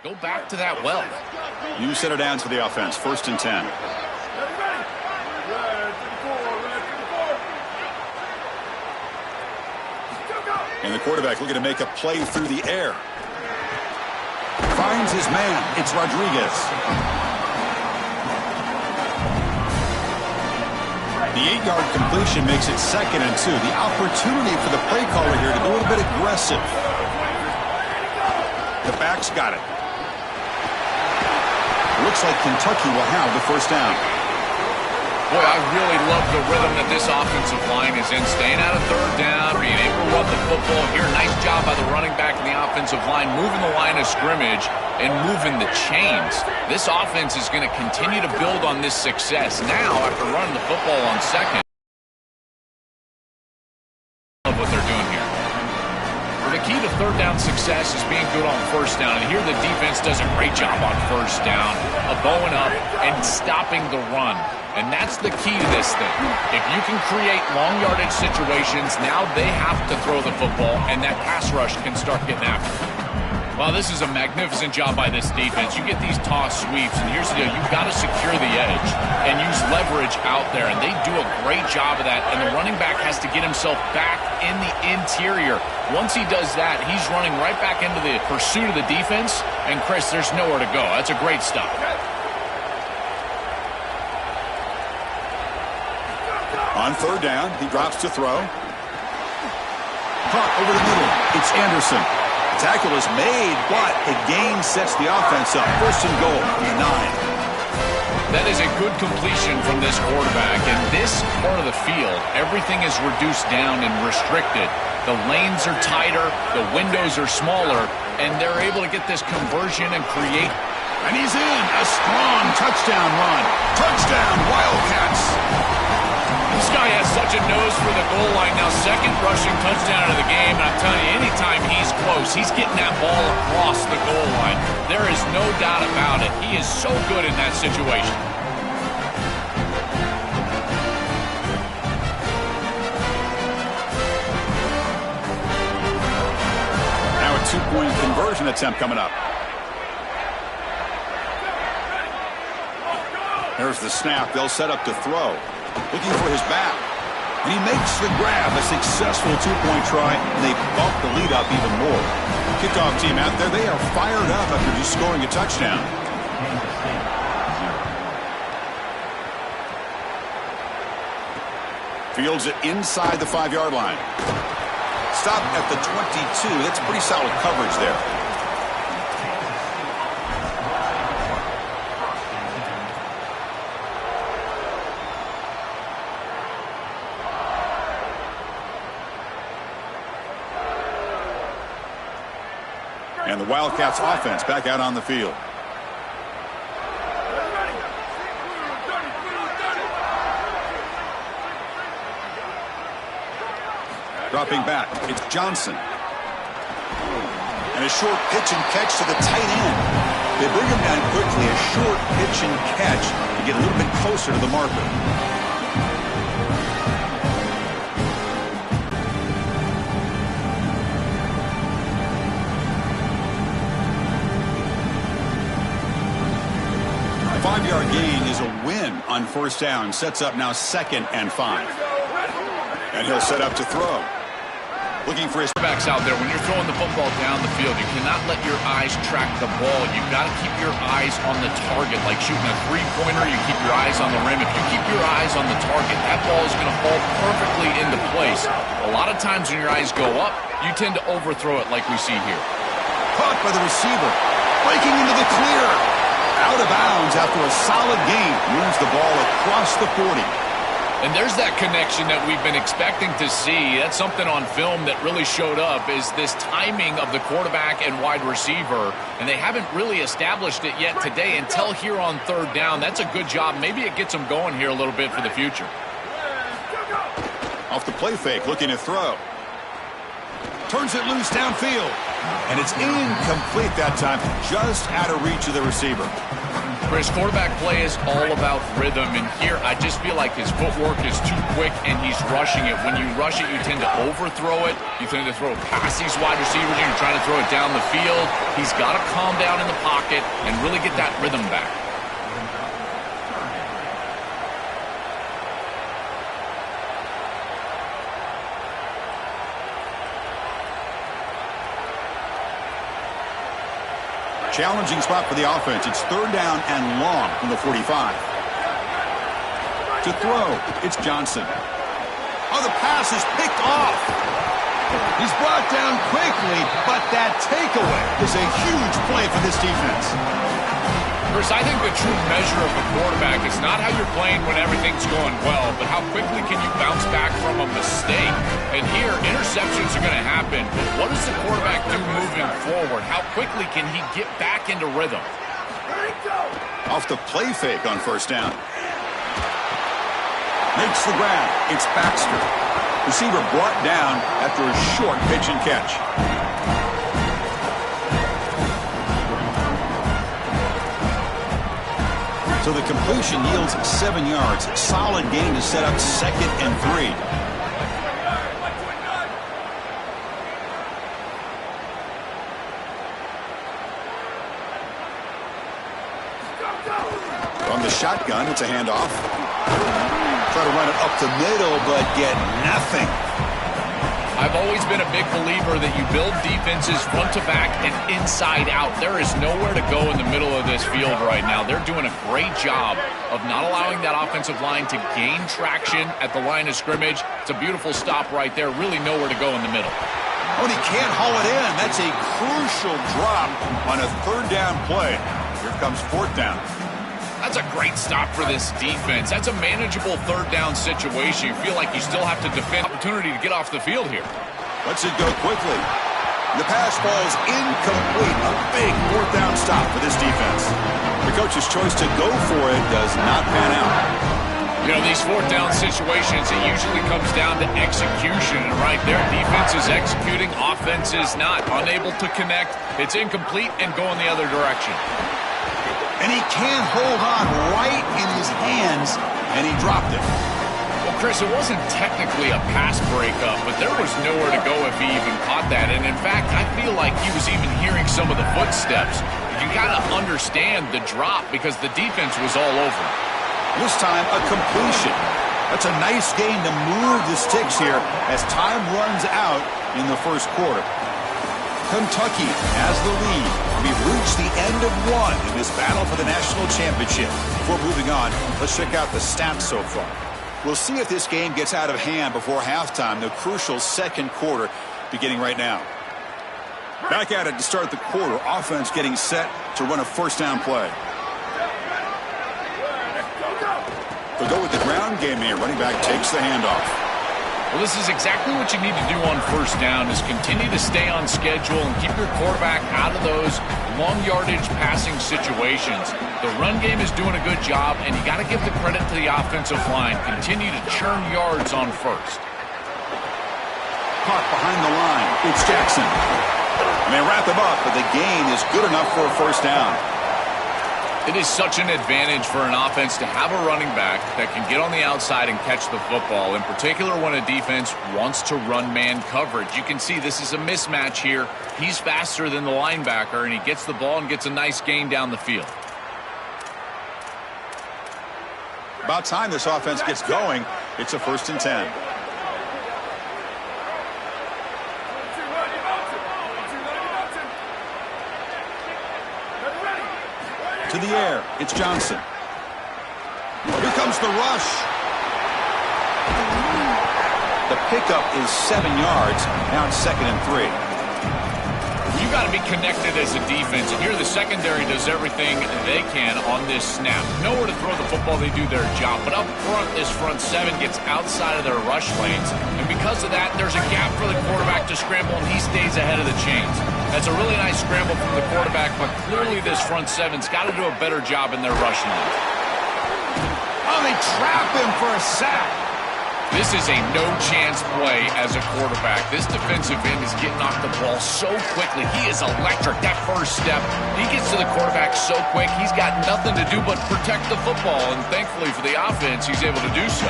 Go back to that well. You set her down to the offense. 1st and 10. And the quarterback looking to make a play through the air. Finds his man. It's Rodriguez. The 8-yard completion makes it 2nd and 2. The opportunity for the play caller here to be a little bit aggressive. The back's got it. Looks like Kentucky will have the 1st down. Boy, I really love the rhythm that this offensive line is in. Staying out of 3rd down, being able to run the football. Here, nice job by the running back and the offensive line, moving the line of scrimmage and moving the chains. This offense is going to continue to build on this success. Now, after running the football on 2nd, love what they're doing here. The key to 3rd down success is being good on 1st down. And here the defense does a great job on 1st down of bowing up and stopping the run. And that's the key to this thing. If you can create long yardage situations, now they have to throw the football, and that pass rush can start getting after it. Well, this is a magnificent job by this defense. You get these toss sweeps, and here's the deal. You've got to secure the edge and use leverage out there, and they do a great job of that, and the running back has to get himself back in the interior. Once he does that, he's running right back into the pursuit of the defense, and, Chris, there's nowhere to go. That's a great stop. On 3rd down, he drops to throw. Caught over the middle. It's Anderson. Tackle is made, but the gain sets the offense up. 1st and goal from the 9. That is a good completion from this quarterback. In this part of the field, everything is reduced down and restricted. The lanes are tighter, the windows are smaller, and they're able to get this conversion and create. And he's in. A strong touchdown run. Touchdown, Wildcats. This guy has such a nose for the goal line. Now, 2nd rushing touchdown of the game. And I'm telling you, anytime he's close, he's getting that ball across the goal line. There is no doubt about it. He is so good in that situation. Now a 2-point conversion attempt coming up. There's the snap. They'll set up to throw. Looking for his back. And he makes the grab. A successful 2-point try. And they bump the lead up even more. Kickoff team out there. They are fired up after just scoring a touchdown. Fields it inside the 5-yard line. Stop at the 22. That's pretty solid coverage there. And the Wildcats offense back out on the field. Dropping back, it's Johnson. And a short pitch and catch to the tight end. They bring him down quickly, a short pitch and catch to get a little bit closer to the marker. A 5-yard gain is a win on 1st down. Sets up now 2nd and 5. And he'll set up to throw. Looking for his backs out there. When you're throwing the football down the field, you cannot let your eyes track the ball. You've got to keep your eyes on the target. Like shooting a 3-pointer, you keep your eyes on the rim. If you keep your eyes on the target, that ball is going to fall perfectly into place. A lot of times when your eyes go up, you tend to overthrow it like we see here. Caught by the receiver. Breaking into the clear. Out of bounds after a solid gain. Moves the ball across the 40. And there's that connection that we've been expecting to see. That's something on film that really showed up, is this timing of the quarterback and wide receiver. And they haven't really established it yet today until here on 3rd down. That's a good job. Maybe it gets them going here a little bit for the future. Off the play fake, looking to throw. Turns it loose downfield. And it's incomplete that time, just out of reach of the receiver. Chris, quarterback play is all about rhythm, and here I just feel like his footwork is too quick and he's rushing it. When you rush it, you tend to overthrow it. You tend to throw past these wide receivers. You're trying to throw it down the field. He's got to calm down in the pocket and really get that rhythm back. Challenging spot for the offense. It's third down and long from the 45. To throw, it's Johnson. Oh, the pass is picked off. He's brought down quickly, but that takeaway is a huge play for this defense. Chris, I think the true measure of a quarterback is not how you're playing when everything's going well, but how quickly can you bounce back from a mistake. And here, interceptions are going to happen, but what does the quarterback do moving forward? How quickly can he get back into rhythm? Off the play fake on first down. Makes the grab. It's Baxter. Receiver brought down after a short pitch and catch. So the completion yields 7 yards. Solid gain to set up 2nd and 3. From the shotgun, it's a handoff. Try to run it up the middle, but get nothing. I've always been a big believer that you build defenses front to back and inside out. There is nowhere to go in the middle of this field right now. They're doing a great job of not allowing that offensive line to gain traction at the line of scrimmage. It's a beautiful stop right there. Really nowhere to go in the middle. Oh, and he can't haul it in. That's a crucial drop on a third down play. Here comes fourth down. That's a great stop for this defense. That's a manageable third down situation. You feel like you still have to defend opportunity to get off the field here. Lets it go quickly. The pass falls incomplete. A big fourth down stop for this defense. The coach's choice to go for it does not pan out. You know, these fourth down situations, it usually comes down to execution. And right there, defense is executing, offense is not. Unable to connect. It's incomplete and going the other direction. And he can't hold on right in his hands, and he dropped it. Well, Chris, it wasn't technically a pass breakup, but there was nowhere to go if he even caught that. And, in fact, I feel like he was even hearing some of the footsteps. You got to understand the drop because the defense was all over him. This time, a completion. That's a nice gain to move the sticks here as time runs out in the first quarter. Kentucky has the lead. We've reached the end of one in this battle for the national championship. Before moving on, let's check out the stats so far. We'll see if this game gets out of hand before halftime, the crucial second quarter beginning right now. Back at it to start the quarter. Offense getting set to run a first down play. They'll go with the ground game here. Running back takes the handoff. Well, this is exactly what you need to do on first down is continue to stay on schedule and keep your quarterback out of those long yardage passing situations. The run game is doing a good job, and you got to give the credit to the offensive line. Continue to churn yards on first. Caught behind the line. It's Jackson. And they wrap him up, but the gain is good enough for a first down. It is such an advantage for an offense to have a running back that can get on the outside and catch the football, in particular when a defense wants to run man coverage. You can see this is a mismatch here. He's faster than the linebacker, and he gets the ball and gets a nice gain down the field. About time this offense gets going. It's a 1st and 10. To the air, it's Johnson. Here comes the rush. The pickup is 7 yards. Now it's 2nd and 3. You got to be connected as a defense, and here the secondary does everything they can on this snap. Nowhere to throw the football, they do their job. But up front, this front seven gets outside of their rush lanes, and because of that, there's a gap for the quarterback to scramble, and he stays ahead of the chains. That's a really nice scramble from the quarterback, but clearly this front seven's got to do a better job in their rush lanes. Oh, they trap him for a sack. This is a no-chance play as a quarterback. This defensive end is getting off the ball so quickly. He is electric. That first step, he gets to the quarterback so quick, he's got nothing to do but protect the football. And thankfully for the offense, he's able to do so.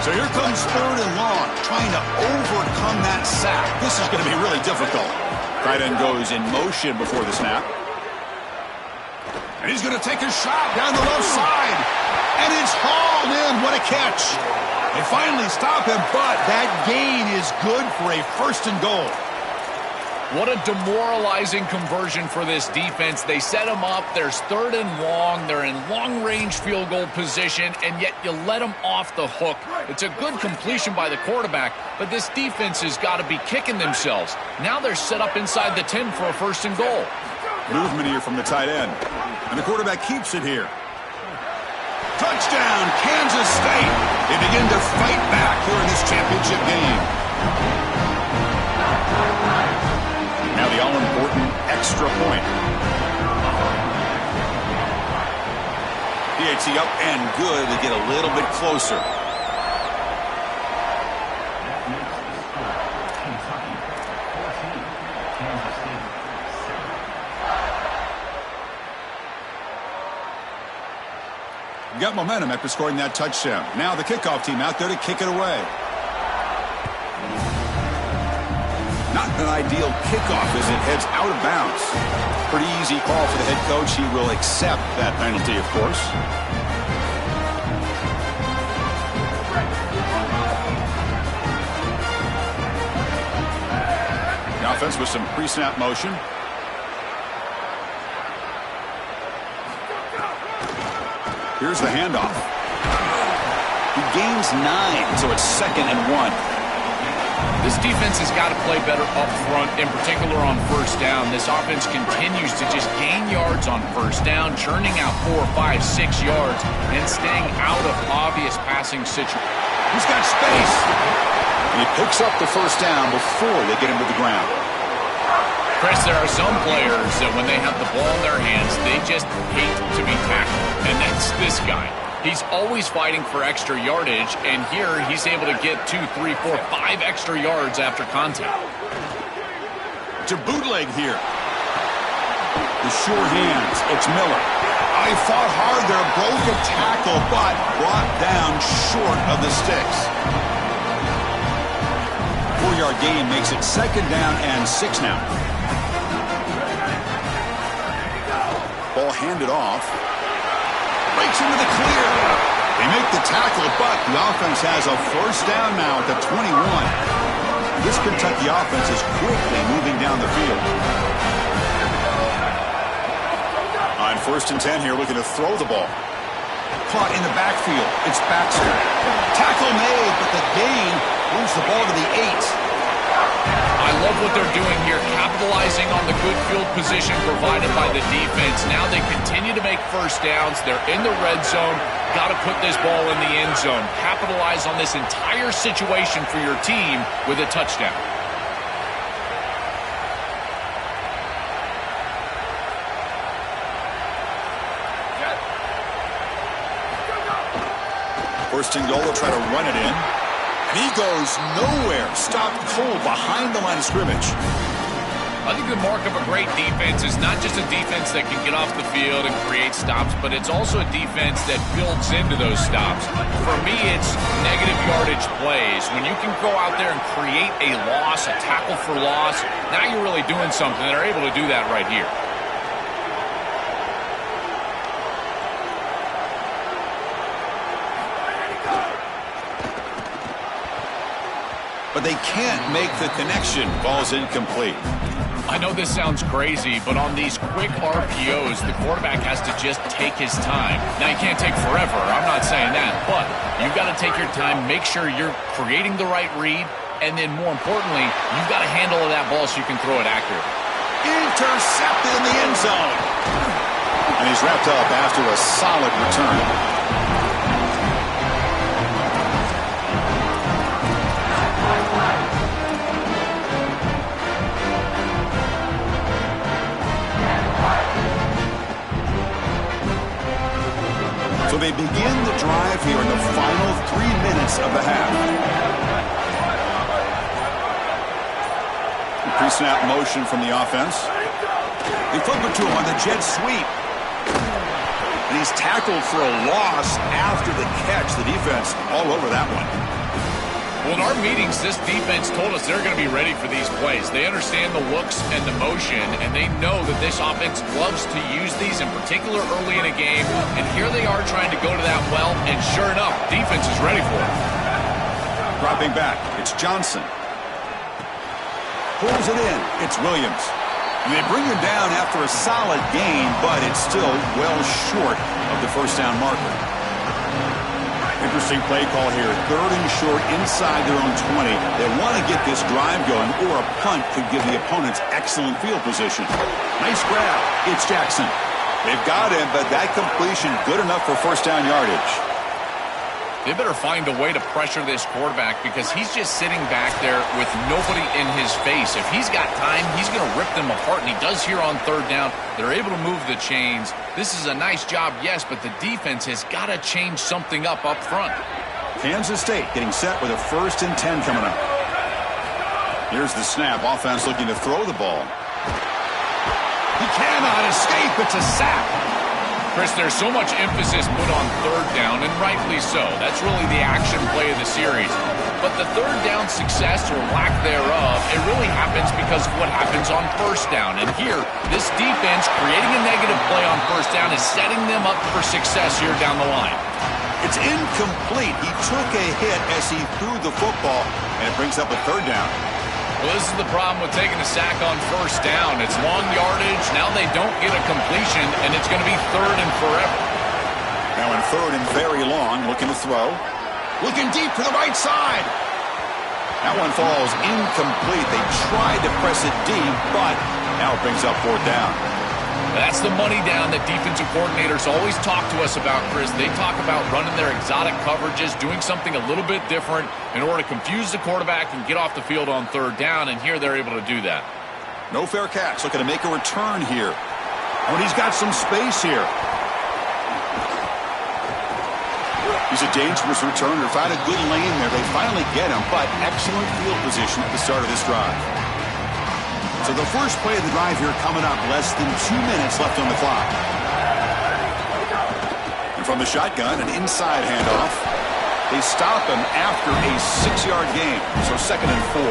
So here comes 3rd and long, trying to overcome that sack. This is going to be really difficult. Tight end goes in motion before the snap. And he's going to take a shot down the left side. And it's hauled in. What a catch. They finally stop him, but that gain is good for a 1st and goal. What a demoralizing conversion for this defense. They set him up. There's 3rd and long. They're in long-range field goal position, and yet you let them off the hook. It's a good completion by the quarterback, but this defense has got to be kicking themselves. Now they're set up inside the 10 for a 1st and goal. Movement here from the tight end. And the quarterback keeps it here. Touchdown, Kansas State. They begin to fight back here in this championship game. Now the all-important extra point. PAT up and good to get a little bit closer. Got momentum after scoring that touchdown. Now the kickoff team out there to kick it away. Not an ideal kickoff as it heads out of bounds. Pretty easy call for the head coach. He will accept that penalty, of course. The offense with some pre-snap motion. Here's the handoff. He gains 9, so it's 2nd and 1. This defense has got to play better up front, in particular on 1st down. This offense continues to just gain yards on 1st down, churning out 4, 5, 6 yards, and staying out of obvious passing situations. He's got space. And he picks up the 1st down before they get him to the ground. Chris, there are some players that when they have the ball in their hands, they just hate to be tackled. And that's this guy. He's always fighting for extra yardage, and here he's able to get 2, 3, 4, 5 extra yards after contact. It's a bootleg here. The sure hands. It's Miller. I fought hard there, broke a tackle, but brought down short of the sticks. 4-yard gain makes it 2nd down and 6 now. Ball handed off. Breaks into the clear. They make the tackle, but the offense has a 1st down now at the 21. This Kentucky offense is quickly moving down the field. On 1st and 10 here, looking to throw the ball. Caught in the backfield. It's Baxter. Tackle made, but the gain moves the ball to the 8. I love what they're doing here, capitalizing on the good field position provided by the defense. Now they continue to make 1st downs. They're in the red zone. Got to put this ball in the end zone. Capitalize on this entire situation for your team with a touchdown. First and goal, they'll try to run it in. And he goes nowhere. Stopped cold behind the line of scrimmage. I think the mark of a great defense is not just a defense that can get off the field and create stops, but it's also a defense that builds into those stops. For me, it's negative yardage plays. When you can go out there and create a loss, a tackle for loss, now you're really doing something. They're able to do that right here. But they can't make the connection. Ball's incomplete. I know this sounds crazy, but on these quick RPOs, the quarterback has to just take his time. Now, you can't take forever. I'm not saying that. But you've got to take your time, make sure you're creating the right read, and then more importantly, you've got a handle of that ball so you can throw it accurately. Intercepted in the end zone. And he's wrapped up after a solid return. So So they begin the drive here in the final 3 minutes of the half. Pre-snap motion from the offense. They flip it to him on the jet sweep. And he's tackled for a loss after the catch. The defense all over that one. Well, in our meetings, this defense told us they're going to be ready for these plays. They understand the looks and the motion, and they know that this offense loves to use these, in particular early in a game. And here they are trying to go to that well, and sure enough, defense is ready for it. Dropping back, it's Johnson. Pulls it in, it's Williams. And they bring him down after a solid gain, but it's still well short of the first down marker. Interesting play call here. 3rd and short inside their own 20. They want to get this drive going, or a punt could give the opponents excellent field position. Nice grab. It's Jackson. They've got him, but that completion good enough for first down yardage. They better find a way to pressure this quarterback because he's just sitting back there with nobody in his face. If he's got time, he's going to rip them apart, and he does here on 3rd down. They're able to move the chains. This is a nice job, yes, but the defense has got to change something up front. Kansas State getting set with a 1st and 10 coming up. Here's the snap. Offense looking to throw the ball. He cannot escape. It's a sack. Chris, there's so much emphasis put on 3rd down, and rightly so. That's really the action play of the series. But the 3rd down success, or lack thereof, it really happens because of what happens on 1st down. And here, this defense creating a negative play on 1st down is setting them up for success here down the line. It's incomplete. He took a hit as he threw the football, and it brings up a 3rd down. Well, this is the problem with taking a sack on 1st down. It's long yardage. Now they don't get a completion, and it's going to be 3rd and forever. Now in 3rd and very long, looking to throw. Looking deep to the right side. That one falls incomplete. They tried to press it deep, but now it brings up 4th down. That's the money down that defensive coordinators always talk to us about, Chris. They talk about running their exotic coverages, doing something a little bit different in order to confuse the quarterback and get off the field on 3rd down, and here they're able to do that. No fair catch. Looking to make a return here. Oh, and he's got some space here. He's a dangerous returner. Found a good lane there. They finally get him, but excellent field position at the start of this drive. So the first play of the drive here coming up, less than 2 minutes left on the clock. And from the shotgun, an inside handoff. They stop him after a 6-yard gain, so 2nd and 4.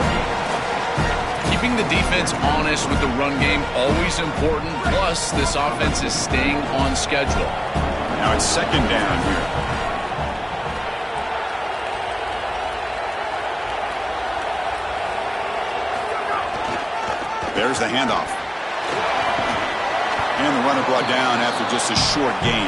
Keeping the defense honest with the run game, always important. Plus, this offense is staying on schedule. Now it's 2nd down here. There's the handoff. And the runner brought down after just a short gain.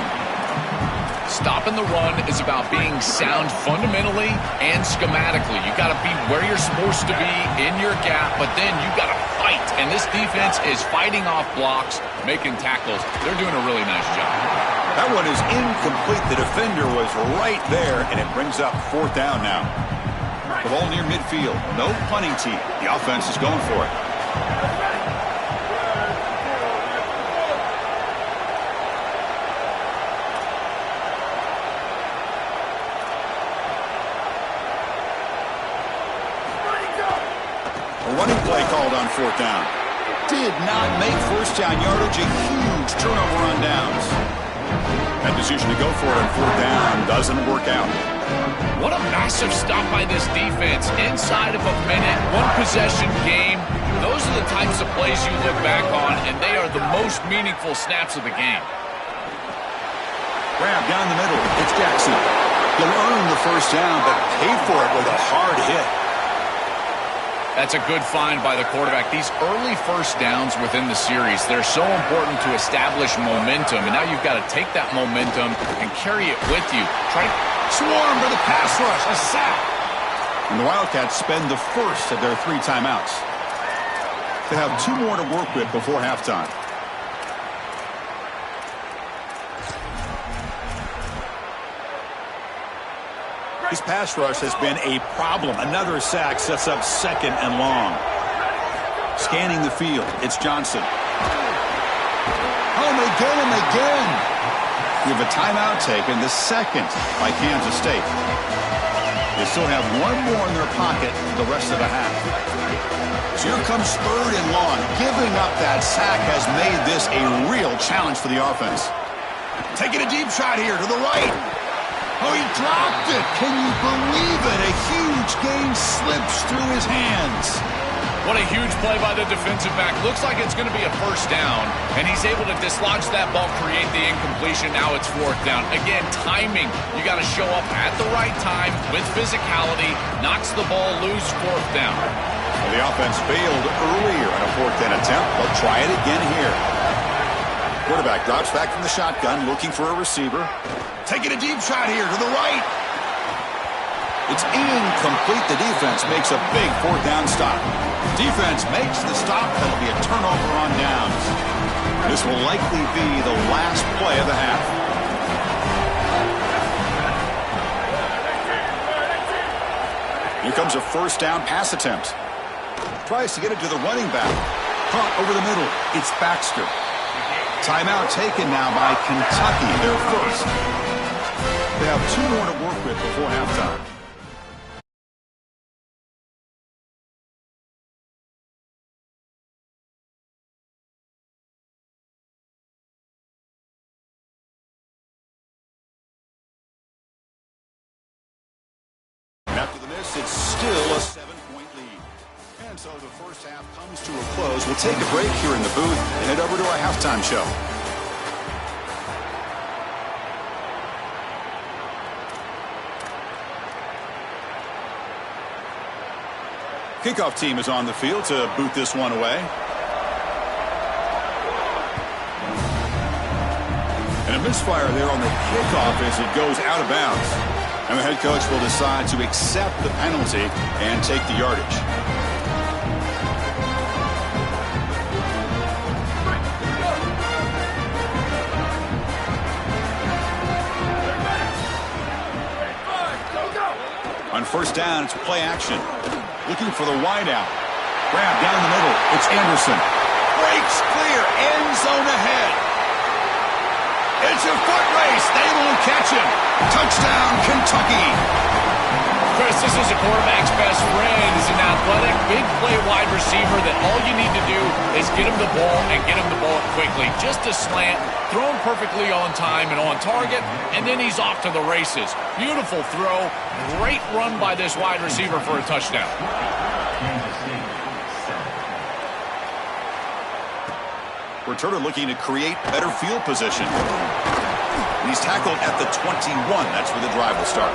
Stopping the run is about being sound fundamentally and schematically. You got to be where you're supposed to be in your gap, but then you got to fight. And this defense is fighting off blocks, making tackles. They're doing a really nice job. That one is incomplete. The defender was right there, and it brings up 4th down now. The ball near midfield. No punting team. The offense is going for it. Running play called on 4th down. Did not make first down yardage. A huge turnover on downs. That decision to go for it on 4th down doesn't work out. What a massive stop by this defense. Inside of a minute, 1-possession game. Those are the types of plays you look back on, and they are the most meaningful snaps of the game. Grab down the middle. It's Jackson. He'll earn the first down, but pay for it with a hard hit. That's a good find by the quarterback. These early first downs within the series, they're so important to establish momentum. And now you've got to take that momentum and carry it with you. Try to swarm to the pass rush. A sack. And the Wildcats spend the first of their 3 timeouts. They have 2 more to work with before halftime. This pass rush has been a problem. Another sack sets up 2nd and long. Scanning the field, it's Johnson. Oh, and they get him again. We have a timeout taken, the second by Kansas State. They still have one more in their pocket the rest of the half. So here comes third and long. Giving up that sack has made this a real challenge for the offense. Taking a deep shot here to the right. Oh, he dropped it. Can you believe it? A huge gain slips through his hands. What a huge play by the defensive back. Looks like it's going to be a first down, and he's able to dislodge that ball, create the incompletion. Now it's fourth down. Again, timing. You got to show up at the right time with physicality. Knocks the ball loose, fourth down. Well, the offense failed earlier in a fourth down attempt. They'll try it again here. Quarterback drops back from the shotgun, looking for a receiver. Taking a deep shot here to the right. It's incomplete. The defense makes a big fourth down stop. Defense makes the stop. That'll be a turnover on downs. This will likely be the last play of the half. Here comes a first down pass attempt. Tries to get it to the running back. Caught over the middle. It's Baxter. Timeout taken now by Kentucky, their first. They have two more to work with before halftime. After the miss, it's still a 7-point lead. And so the first half comes to a close. We'll take a break here in the booth and head over to our halftime show. Kickoff team is on the field to boot this one away. And a misfire there on the kickoff as it goes out of bounds. And the head coach will decide to accept the penalty and take the yardage. On first down, it's play action. Looking for the wideout. Grab down the middle. It's Anderson. Breaks clear. End zone ahead. It's a foot race. They won't catch him. Touchdown, Kentucky. Chris, this is a quarterback's best friend. He's an athletic, big play wide receiver that all you need to do is get him the ball and get him the ball quickly. Just a slant, thrown perfectly on time and on target, and then he's off to the races. Beautiful throw. Great run by this wide receiver for a touchdown. Returner looking to create better field position. And he's tackled at the 21. That's where the drive will start.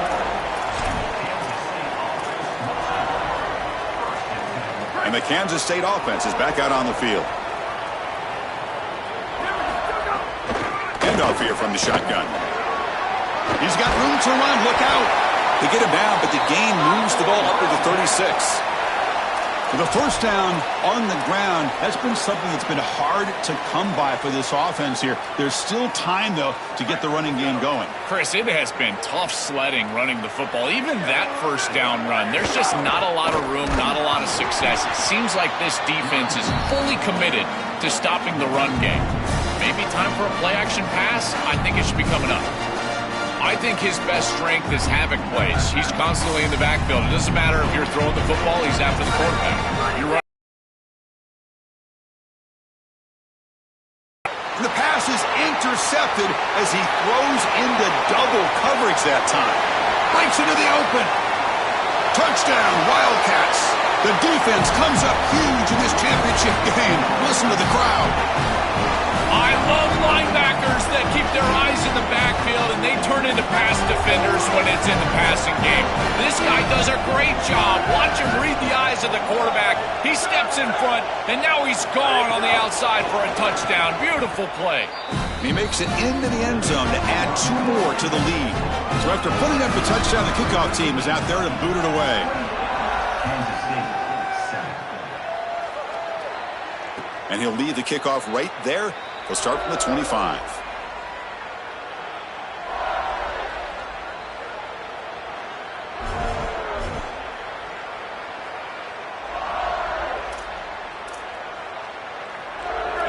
And the Kansas State offense is back out on the field. Handoff here from the shotgun. He's got room to run. Look out. They get him down, but the gain moves the ball up to the 36. The first down on the ground, that's been something that's been hard to come by for this offense here. There's still time, though, to get the running game going. Chris, it has been tough sledding running the football. Even that first down run, there's just not a lot of room, not a lot of success. It seems like this defense is fully committed to stopping the run game. Maybe time for a play-action pass? I think it should be coming up. I think his best strength is havoc plays. He's constantly in the backfield. It doesn't matter if you're throwing the football, he's after the quarterback. You're right. The pass is intercepted as he throws into double coverage that time. Breaks into the open. Touchdown, Wildcats. The defense comes up huge in this championship game. Listen to the crowd. I love linebackers that keep their eyes in the backfield and they turn into pass defenders when it's in the passing game. This guy does a great job. Watch him read the eyes of the quarterback. He steps in front, and now he's gone on the outside for a touchdown. Beautiful play. He makes it into the end zone to add two more to the lead. So after putting up a touchdown, the kickoff team is out there to boot it away. And he'll lead the kickoff right there. He'll start from the 25.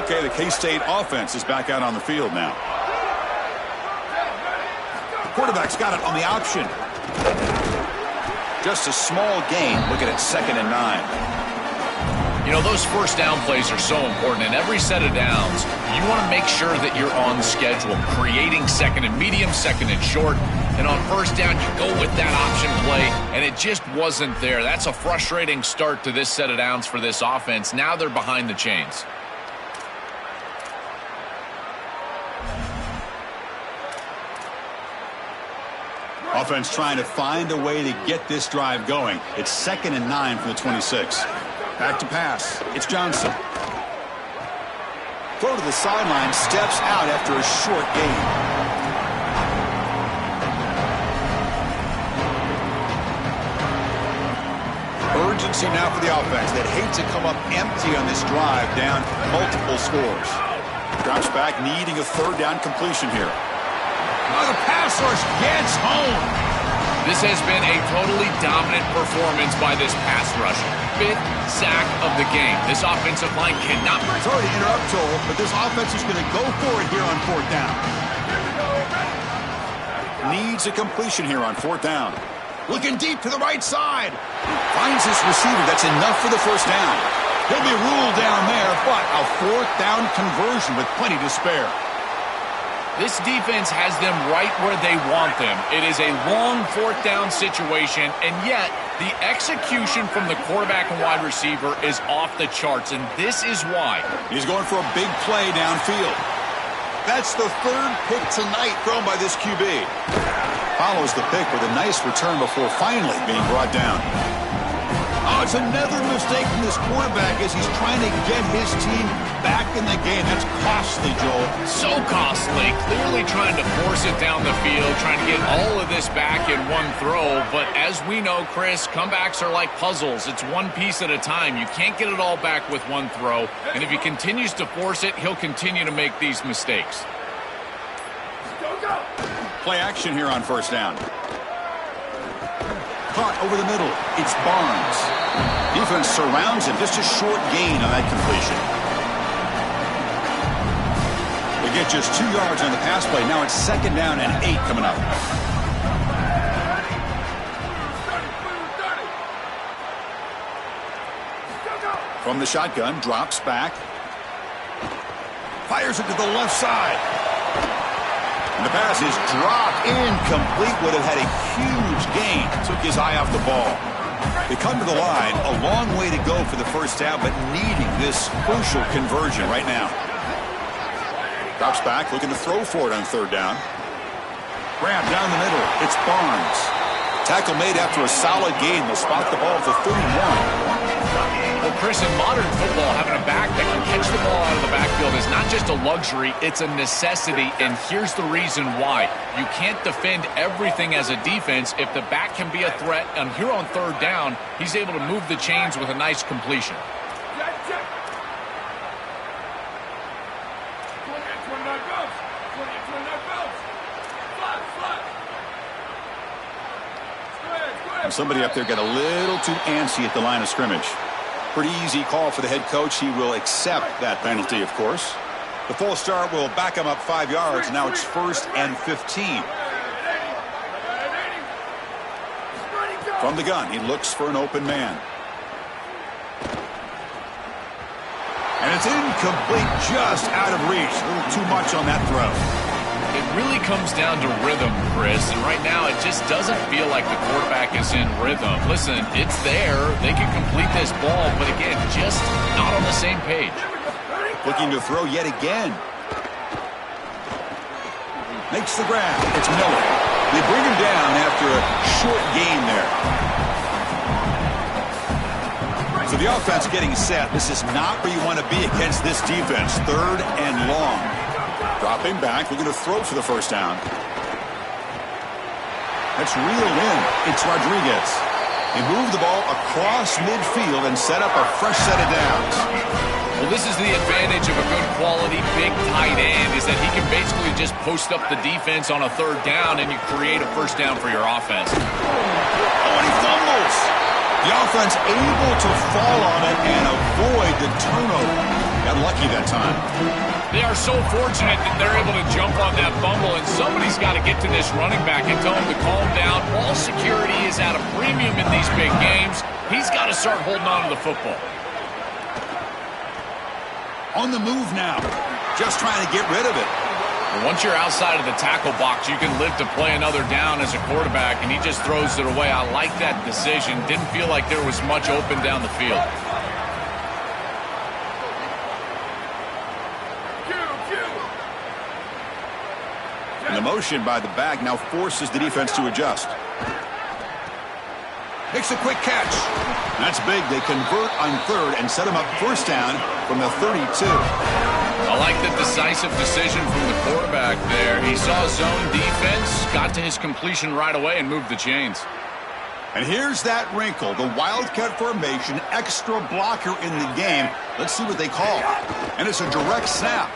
Okay, the K-State offense is back out on the field now. Quarterback's got it on the option. Just a small gain. Looking at 2nd and 9. You know, those first down plays are so important. In every set of downs, you want to make sure that you're on schedule, creating 2nd and medium, 2nd and short. And on first down, you go with that option play, and it just wasn't there. That's a frustrating start to this set of downs for this offense. Now they're behind the chains. Offense trying to find a way to get this drive going. It's 2nd and 9 from the 26. Back to pass. It's Johnson. Throw to the sideline, steps out after a short gain. Urgency now for the offense. They'd hate to come up empty on this drive, down multiple scores. Drops back, needing a 3rd down completion here. Oh, the pass rush gets home. This has been a totally dominant performance by this pass rush. 5th sack of the game. This offensive line cannot... Sorry to interrupt, Joel, but this offense is going to go for it here on 4th down. Needs a completion here on 4th down. Looking deep to the right side. Finds his receiver. That's enough for the 1st down. He'll be ruled down there, but a 4th down conversion with plenty to spare. This defense has them right where they want them. It is a long 4th down situation, and yet the execution from the quarterback and wide receiver is off the charts, and this is why. He's going for a big play downfield. That's the 3rd pick tonight thrown by this QB. Follows the pick with a nice return before finally being brought down. Oh, it's another mistake from this quarterback as he's trying to get his team back in the game. That's costly, Joel. So costly. Clearly trying to force it down the field, trying to get all of this back in one throw. But as we know, Chris, comebacks are like puzzles. It's one piece at a time. You can't get it all back with one throw. And if he continues to force it, he'll continue to make these mistakes. Play action here on 1st down. Caught over the middle. It's Barnes. Defense surrounds him. Just a short gain on that completion. They get just 2 yards on the pass play. Now it's 2nd down and 8 coming up. From the shotgun, drops back. Fires it to the left side. And the pass is dropped incomplete. Would have had a huge gain. Took his eye off the ball. They come to the line. A long way to go for the 1st down, but needing this crucial conversion right now. Drops back, looking to throw for it on 3rd down. Grab down the middle. It's Barnes. Tackle made after a solid gain. They'll spot the ball at the 31. Well, Chris, in modern football, having a back that can catch the ball out of the backfield is not just a luxury, it's a necessity, and here's the reason why. You can't defend everything as a defense if the back can be a threat, and here on 3rd down, he's able to move the chains with a nice completion. Somebody up there got a little too antsy at the line of scrimmage. Pretty easy call for the head coach. He will accept that penalty, of course. The full start will back him up 5 yards. Now it's 1st and 15. From the gun, he looks for an open man. And it's incomplete, just out of reach. A little too much on that throw. It really comes down to rhythm, Chris, and right now it just doesn't feel like the quarterback is in rhythm. Listen, it's there. They can complete this ball, but again, just not on the same page. Looking to throw yet again. Makes the grab. It's Miller. They bring him down after a short gain there. So the offense getting set. This is not where you want to be against this defense. 3rd and long. Dropping back, looking to throw for the 1st down. That's reeled in. It's Rodriguez. He moved the ball across midfield and set up a fresh set of downs. Well, this is the advantage of a good quality big tight end, is that he can basically just post up the defense on a 3rd down and you create a 1st down for your offense. Oh, and he fumbles. The offense able to fall on it and avoid the turnover. Got lucky that time. They are so fortunate that they're able to jump on that fumble, and somebody's he's got to get to this running back and tell him to calm down. Ball security is at a premium in these big games. He's got to start holding on to the football. On the move now. Just trying to get rid of it. And once you're outside of the tackle box, you can live to play another down as a quarterback, and he just throws it away. I like that decision. Didn't feel like there was much open down the field. And the motion by the back now forces the defense to adjust. Makes a quick catch. That's big. They convert on third and set him up first down from the 32. I like the decisive decision from the quarterback there. He saw zone defense, got to his completion right away, and moved the chains. And here's that wrinkle. The Wildcat formation, extra blocker in the game. Let's see what they call. And it's a direct snap.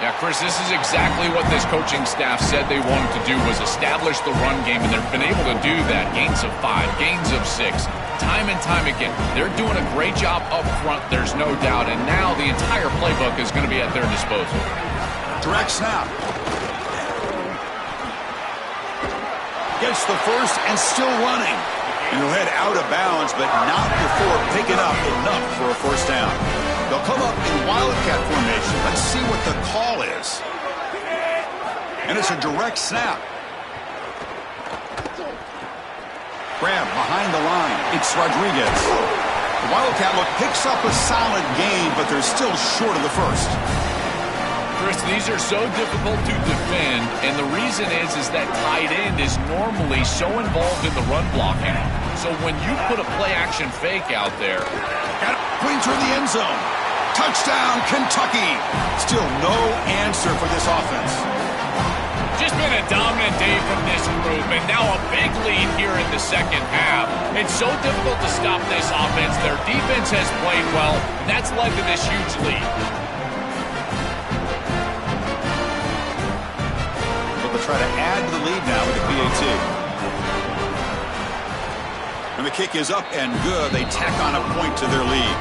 Yeah, Chris, this is exactly what this coaching staff said they wanted to do, was establish the run game, and they've been able to do that. Gains of 5, gains of 6, time and time again. They're doing a great job up front, there's no doubt, and now the entire playbook is going to be at their disposal. Direct snap. Gets the first and still running. And he'll head out of bounds, but not before picking up enough for a first down. They'll come up in Wildcat formation. Let's see what the call is. And it's a direct snap. Grab behind the line. It's Rodriguez. The Wildcat look picks up a solid gain, but they're still short of the first. Chris, these are so difficult to defend, and the reason is that tight end is normally so involved in the run blocking. So when you put a play-action fake out there, got it clean through the end zone. Touchdown, Kentucky. Still no answer for this offense. Just been a dominant day from this group, and now a big lead here in the second half. It's so difficult to stop this offense. Their defense has played well. That's led to this huge lead. They'll try to add to the lead now with the PAT. And the kick is up and good. They tack on a point to their lead.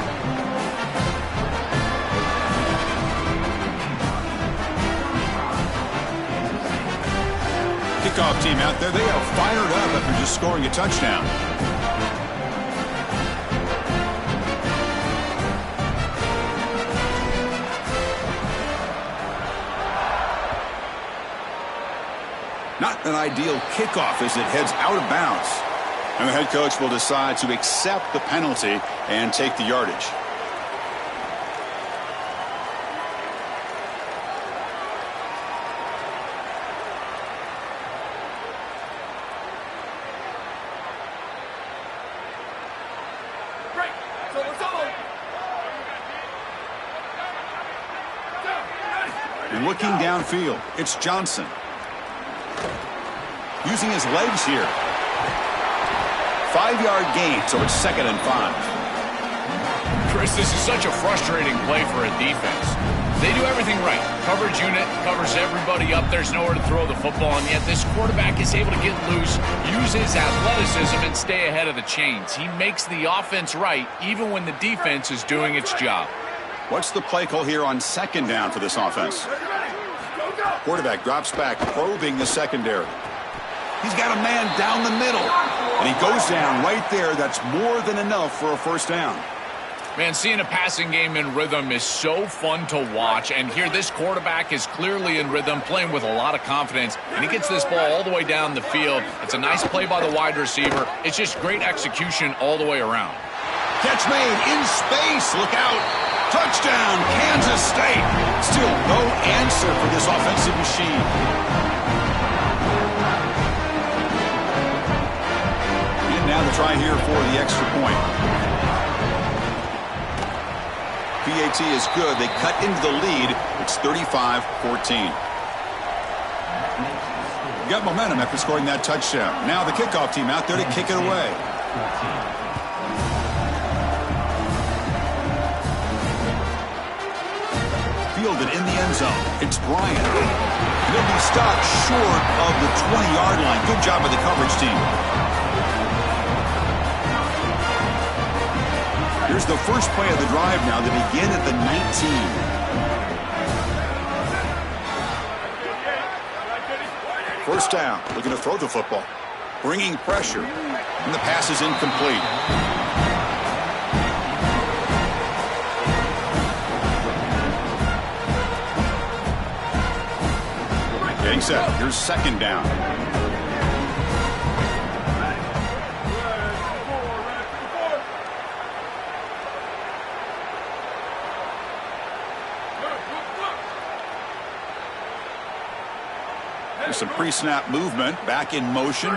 Kickoff team out there. They are fired up after just scoring a touchdown. Not an ideal kickoff as it heads out of bounds. And the head coach will decide to accept the penalty and take the yardage. And looking downfield, it's Johnson. Using his legs here. 5-yard gain, so it's 2nd and 5. Chris, this is such a frustrating play for a defense. They do everything right. Coverage unit covers everybody up. There's nowhere to throw the football, and yet this quarterback is able to get loose, use his athleticism, and stay ahead of the chains. He makes the offense right, even when the defense is doing its job. What's the play call here on 2nd down for this offense? Quarterback drops back, probing the secondary. He's got a man down the middle, and he goes down right there. That's more than enough for a first down. Man, seeing a passing game in rhythm is so fun to watch, and here this quarterback is clearly in rhythm, playing with a lot of confidence, and he gets this ball all the way down the field. It's a nice play by the wide receiver. It's just great execution all the way around. Catch made in space. Look out. Touchdown, Kansas State. Still no answer for this offensive machine. And now the try here for the extra point. PAT is good. They cut into the lead. It's 35-14. Got momentum after scoring that touchdown. Now the kickoff team out there to kick it away. Fielded in the end zone. It's Bryant. And he'll be stopped short of the 20-yard line. Good job by the coverage team. Here's the first play of the drive now. They begin at the 19. First down, looking to throw the football. Bringing pressure, and the pass is incomplete. Getting set. Here's second down. There's some pre-snap movement. Back in motion.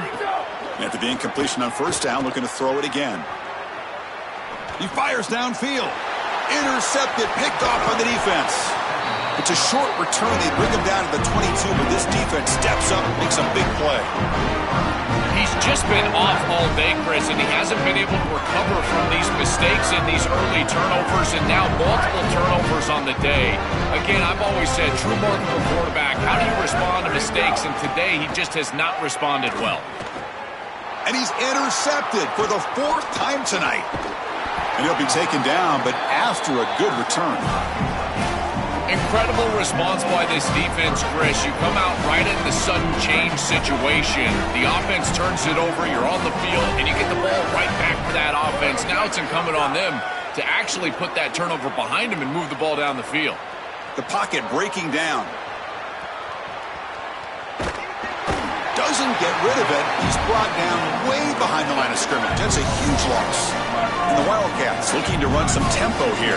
After the incompletion on first down, looking to throw it again. He fires downfield. Intercepted, picked off by the defense. It's a short return. They bring him down to the 22, but this defense steps up and makes a big play. He's just been off all day, Chris, and he hasn't been able to recover from these mistakes in these early turnovers, and now multiple turnovers on the day. Again, I've always said, true mark of a quarterback, how do you respond to mistakes? And today, he just has not responded well. And he's intercepted for the 4th time tonight. And he'll be taken down, but after a good return. Incredible response by this defense, Chris. You come out right in the sudden change situation. The offense turns it over, you're on the field, and you get the ball right back for that offense. Now it's incumbent on them to actually put that turnover behind them and move the ball down the field. The pocket breaking down. Doesn't get rid of it. He's brought down way behind the line of scrimmage. That's a huge loss. And the Wildcats looking to run some tempo here.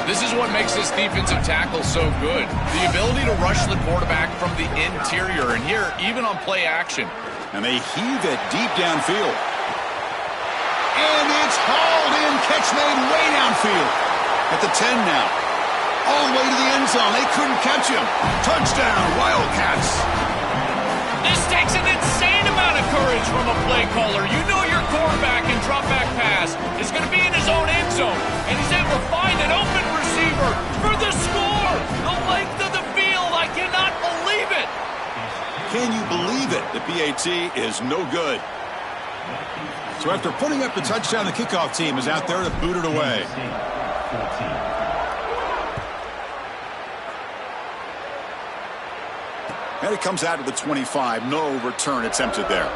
This is what makes this defensive tackle so good. The ability to rush the quarterback from the interior. And here, even on play action. And they heave it deep downfield. And it's hauled in. Catch made way downfield. At the 10 now. All the way to the end zone. They couldn't catch him. Touchdown, Wildcats. This takes an insane amount of courage from a play caller. You know your quarterback in drop-back pass is going to be in his own end zone. And he's able to find an open receiver for the score. The length of the field. I cannot believe it. Can you believe it? The PAT is no good. So after putting up the touchdown, the kickoff team is out there to boot it away. And it comes out to the 25. No return attempted there.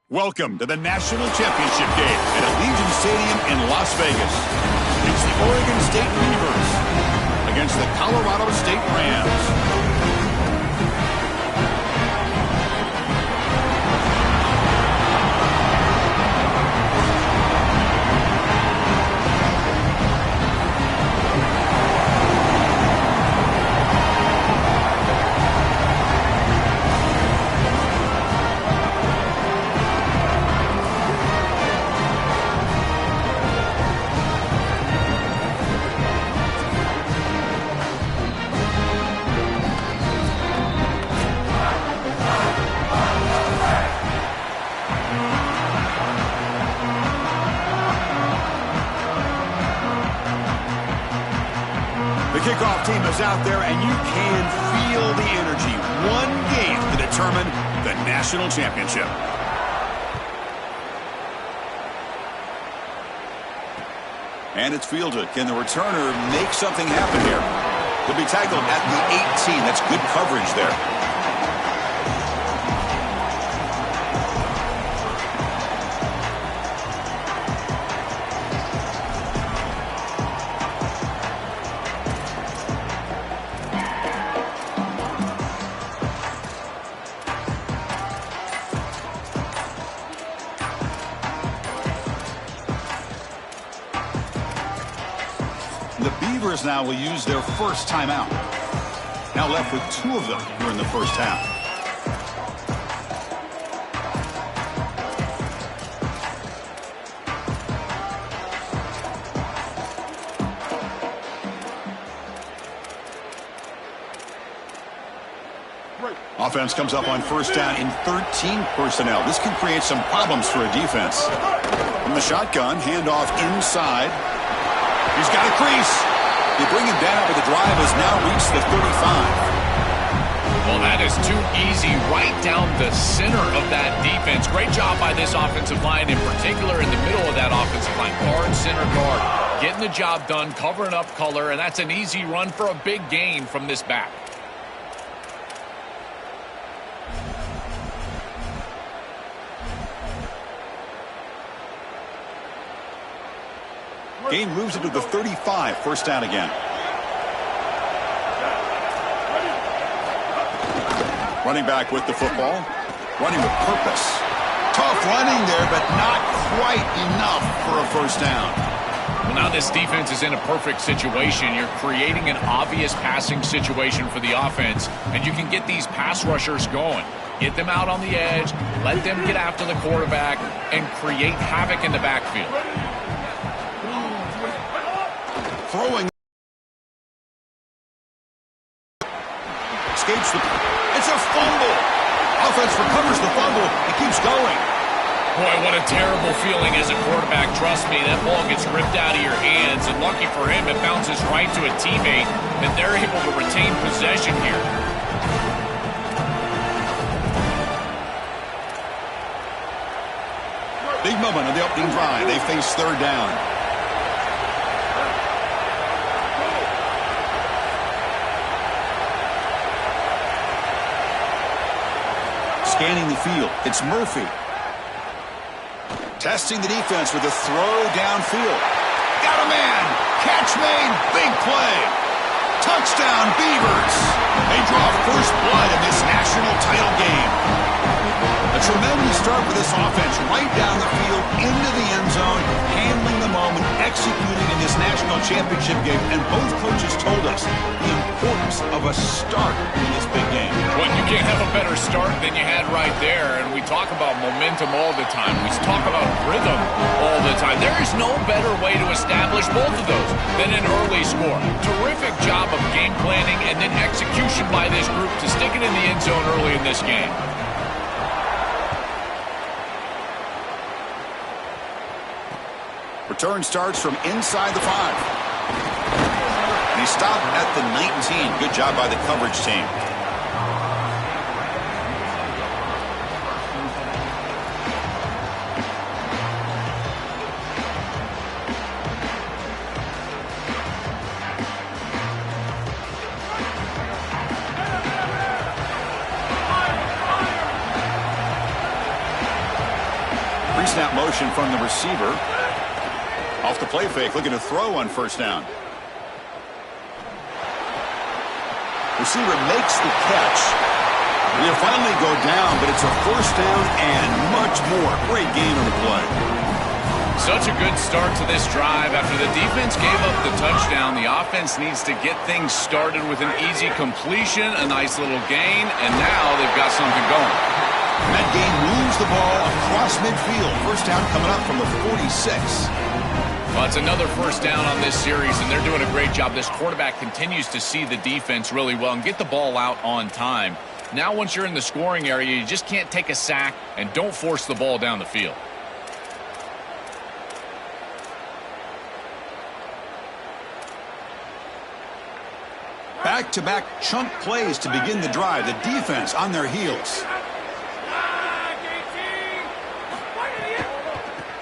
Welcome to the National Championship game at Allegiant Stadium in Las Vegas. It's the Oregon State Beavers against the Colorado State Rams. The kickoff team is out there, and you can feel the energy. One game to determine the national championship. And it's fielded. Can the returner make something happen here? He'll be tackled at the 18. That's good coverage there. The Beavers now will use their first timeout. Now left with 2 of them here in the first half. Offense comes up on first down in 13 personnel. This can create some problems for a defense. From the shotgun, handoff inside. He's got a crease. They bring him down, but the drive has now reached the 35. Well, that is too easy right down the center of that defense. Great job by this offensive line, in particular in the middle of that offensive line. Guard, center, guard. Getting the job done, covering up color, and that's an easy run for a big gain from this back. Gain moves it to the 35. First down again. Running back with the football. Running with purpose. Tough running there, but not quite enough for a first down. Well, now this defense is in a perfect situation. You're creating an obvious passing situation for the offense, and you can get these pass rushers going. Get them out on the edge, let them get after the quarterback, and create havoc in the backfield. Throwing. Escapes the. It's a fumble. Offense recovers the fumble. It keeps going. Boy, what a terrible feeling as a quarterback. Trust me, that ball gets ripped out of your hands, and lucky for him, it bounces right to a teammate, and they're able to retain possession here. Big moment on the opening drive. They face third down. Scanning the field, it's Murphy. Testing the defense with a throw downfield. Got a man. Catch made. Big play. Touchdown, Beavers. They draw first blood in this national title game. A tremendous start for this offense, right down the field, into the end zone, handling the moment, executing in this national championship game. And both coaches told us the importance of a start in this big game. Well, you can't have a better start than you had right there. And we talk about momentum all the time. We talk about rhythm all the time. There is no better way to establish both of those than an early score. Terrific job of game planning and then execution by this group to stick it in the end zone early in this game. Return starts from inside the 5. And he stopped at the 19. Good job by the coverage team. Pre-snap motion from the receiver. Off the play fake, looking to throw on first down. Receiver makes the catch. He'll finally go down, but it's a first down and much more. Great gain on the play. Such a good start to this drive. After the defense gave up the touchdown, the offense needs to get things started with an easy completion, a nice little gain, and now they've got something going. That gain moves the ball across midfield. First down coming up from the 46. Well, it's another first down on this series, and they're doing a great job. This quarterback continues to see the defense really well and get the ball out on time. Now, once you're in the scoring area, you just can't take a sack and don't force the ball down the field. Back-to-back chunk plays to begin the drive. The defense on their heels.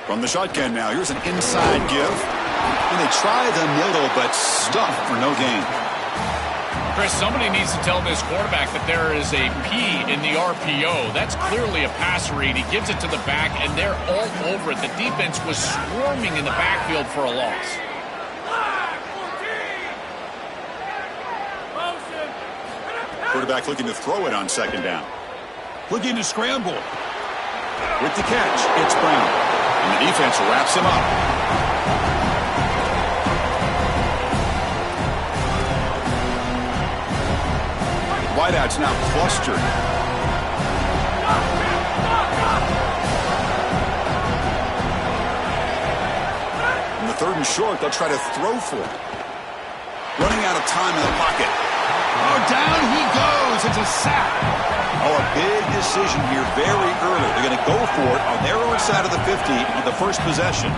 From the shotgun now, here's an inside give. And they try the middle, but stuffed for no gain. Chris, somebody needs to tell this quarterback that there is a P in the RPO. That's clearly a pass read. He gives it to the back, and they're all over it. The defense was swarming in the backfield for a loss. Quarterback looking to throw it on second down. Looking to scramble. With the catch, it's Brown. And the defense wraps him up. Wideouts now clustered. In the 3rd and short, they'll try to throw for it. Running out of time in the pocket. Oh, down he goes. It's a sack. Oh, a big decision here very early. They're going to go for it on their own side of the 50 on the first possession.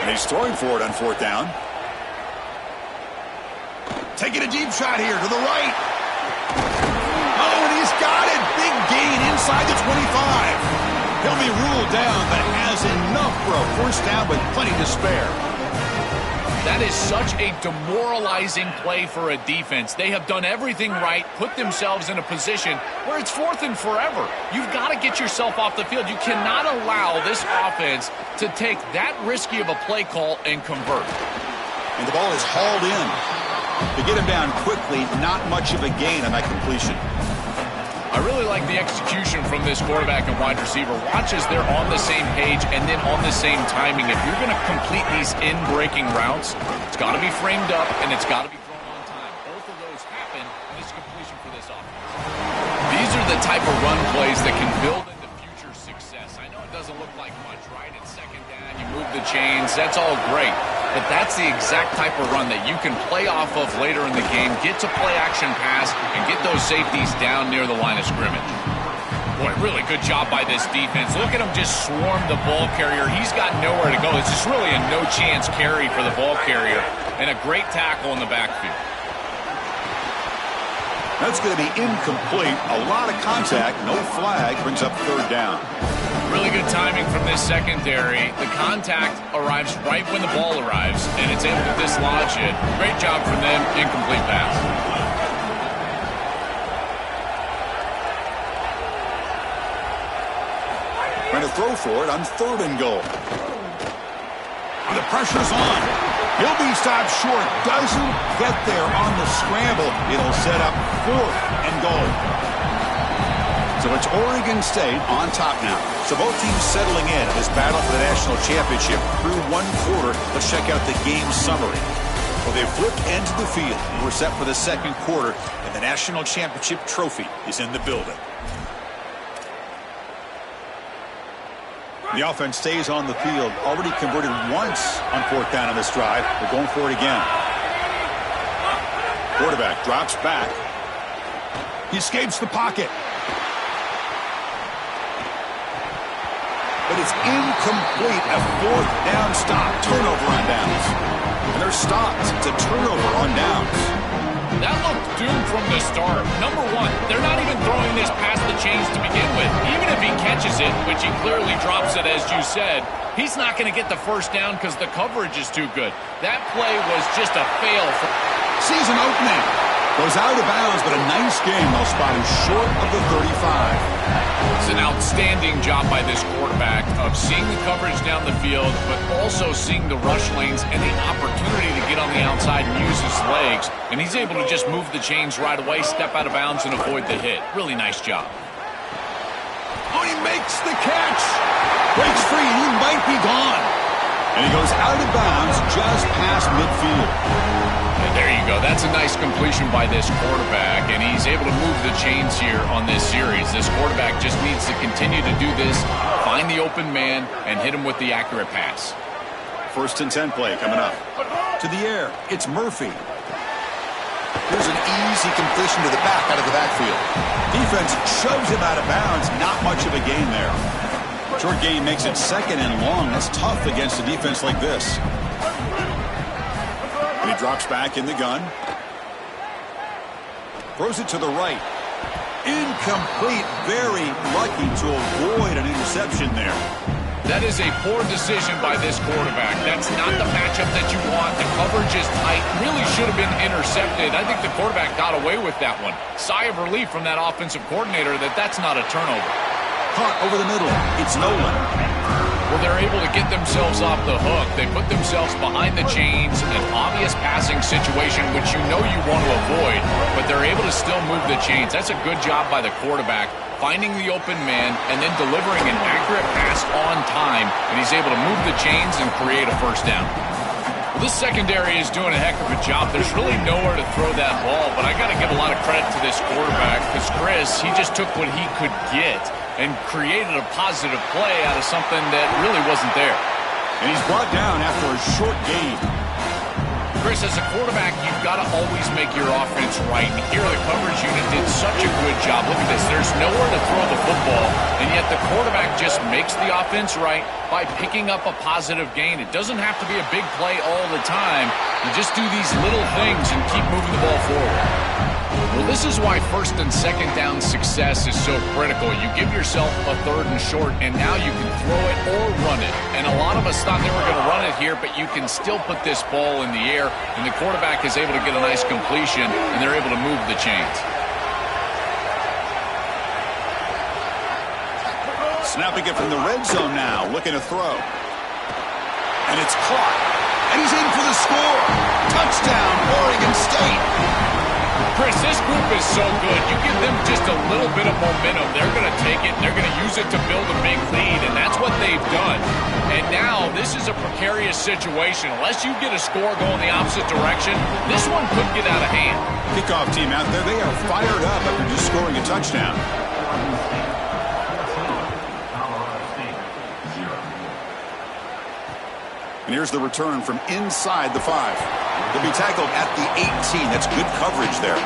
And he's throwing for it on 4th down. Taking a deep shot here to the right. Oh, and he's got it. Big gain inside the 25. He'll be ruled down, but has enough for a 1st down with plenty to spare. That is such a demoralizing play for a defense. They have done everything right, put themselves in a position where it's 4th and forever. You've got to get yourself off the field. You cannot allow this offense to take that risky of a play call and convert. And the ball is hauled in. To get him down quickly, not much of a gain on that completion. I really like the execution from this quarterback and wide receiver. Watch as they're on the same page and then on the same timing. If you're going to complete these in-breaking routes, it's got to be framed up and it's got to be thrown on time. Both of those happen in this completion for this offense. These are the type of run plays that can build into future success. I know it doesn't look like much, right? It's 2nd down, you move the chains, that's all great. But that's the exact type of run that you can play off of later in the game, get to play action pass, and get those safeties down near the line of scrimmage. Boy, really good job by this defense. Look at him just swarm the ball carrier. He's got nowhere to go. It's just really a no-chance carry for the ball carrier, and a great tackle in the backfield. That's going to be incomplete. A lot of contact, no flag, brings up 3rd down. Really good timing from this secondary. The contact arrives right when the ball arrives, and it's able to dislodge it. Great job from them. Incomplete pass. Trying to throw for it on 3rd and goal. And the pressure's on. He'll be stopped short. Doesn't get there on the scramble. It'll set up 4th and goal. So it's Oregon State on top now. So both teams settling in this battle for the national championship. Through 1 quarter, let's check out the game summary. Well, they flipped into the field. We're set for the 2nd quarter, and the national championship trophy is in the building. The offense stays on the field. Already converted once on 4th down on this drive. They're going for it again. Quarterback drops back. He escapes the pocket. But it's incomplete. A 4th down stop. Turnover on downs. And they're stopped. It's a turnover on downs. That looked doomed from the start. Number one, they're not even throwing this past the chains to begin with. Even if he catches it, which he clearly drops it, as you said, he's not going to get the 1st down because the coverage is too good. That play was just a fail. Season opening. Goes out of bounds, but a nice game. They'll spot him short of the 35. It's an outstanding job by this quarterback of seeing the coverage down the field, but also seeing the rush lanes and the opportunity to get on the outside and use his legs. And he's able to just move the chains right away, step out of bounds, and avoid the hit. Really nice job. Oh, he makes the catch. Breaks free, and he might be gone. And he goes out of bounds just past midfield. And there you go. That's a nice completion by this quarterback, and he's able to move the chains here on this series. This quarterback just needs to continue to do this, find the open man, and hit him with the accurate pass. 1st and 10 play coming up. To the air, it's Murphy. Here's an easy completion to the back out of the backfield. Defense shoves him out of bounds. Not much of a gain there. Short gain makes it 2nd and long. That's tough against a defense like this. And he drops back in the gun. Throws it to the right. Incomplete. Very lucky to avoid an interception there. That is a poor decision by this quarterback. That's not the matchup that you want. The coverage is tight. Really should have been intercepted. I think the quarterback got away with that one. Sigh of relief from that offensive coordinator that that's not a turnover. Caught over the middle. It's Nolan. Well, they're able to get themselves off the hook. They put themselves behind the chains, an obvious passing situation, which you know you want to avoid, but they're able to still move the chains. That's a good job by the quarterback, finding the open man and then delivering an accurate pass on time, and he's able to move the chains and create a first down. Well, this secondary is doing a heck of a job. There's really nowhere to throw that ball, but I got to give a lot of credit to this quarterback because Chris, he just took what he could get and created a positive play out of something that really wasn't there. And he's brought down after a short gain. Chris, as a quarterback, you've got to always make your offense right. And here the coverage unit did such a good job. Look at this. There's nowhere to throw the football, and yet the quarterback just makes the offense right by picking up a positive gain. It doesn't have to be a big play all the time. You just do these little things and keep moving the ball forward. Well, this is why 1st and 2nd down success is so critical. You give yourself a 3rd and short, and now you can throw it or run it. And a lot of us thought they were going to run it here, but you can still put this ball in the air, and the quarterback is able to get a nice completion, and they're able to move the chains. Snapping it from the red zone now, looking to throw. And it's caught. And he's in for the score. Touchdown, Oregon State. Chris, this group is so good. You give them just a little bit of momentum, they're going to take it, and they're going to use it to build a big lead, and that's what they've done. And now this is a precarious situation. Unless you get a score going the opposite direction, this one could get out of hand. Kickoff team out there, they are fired up after just scoring a touchdown. And here's the return from inside the 5. He'll be tackled at the 18. That's good coverage there.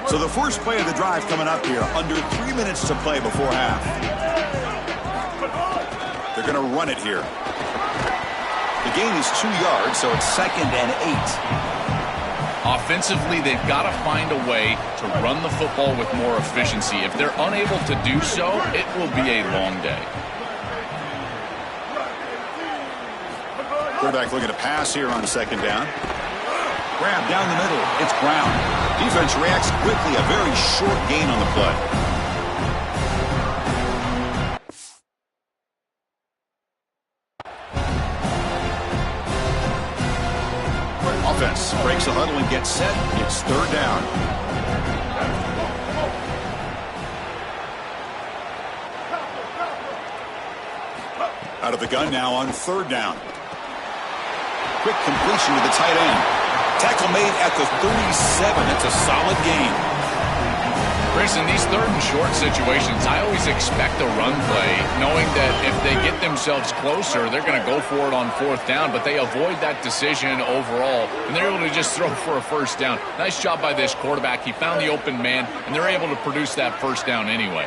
So the first play of the drive coming up here, under 3 minutes to play before half. They're going to run it here. The gain is 2 yards, so it's 2nd and 8. Offensively, they've got to find a way to run the football with more efficiency. If they're unable to do so, it will be a long day. Quarterback looking to pass here on 2nd down. Grab down the middle. It's Brown. Defense reacts quickly. A very short gain on the play. Offense breaks the huddle and gets set. It's 3rd down. Out of the gun now on 3rd down. Quick completion to the tight end. Tackle made at the 37. It's a solid gain. Chris, in these 3rd and short situations, I always expect a run play, knowing that if they get themselves closer, they're going to go for it on 4th down, but they avoid that decision overall, and they're able to just throw for a first down. Nice job by this quarterback. He found the open man, and they're able to produce that first down anyway.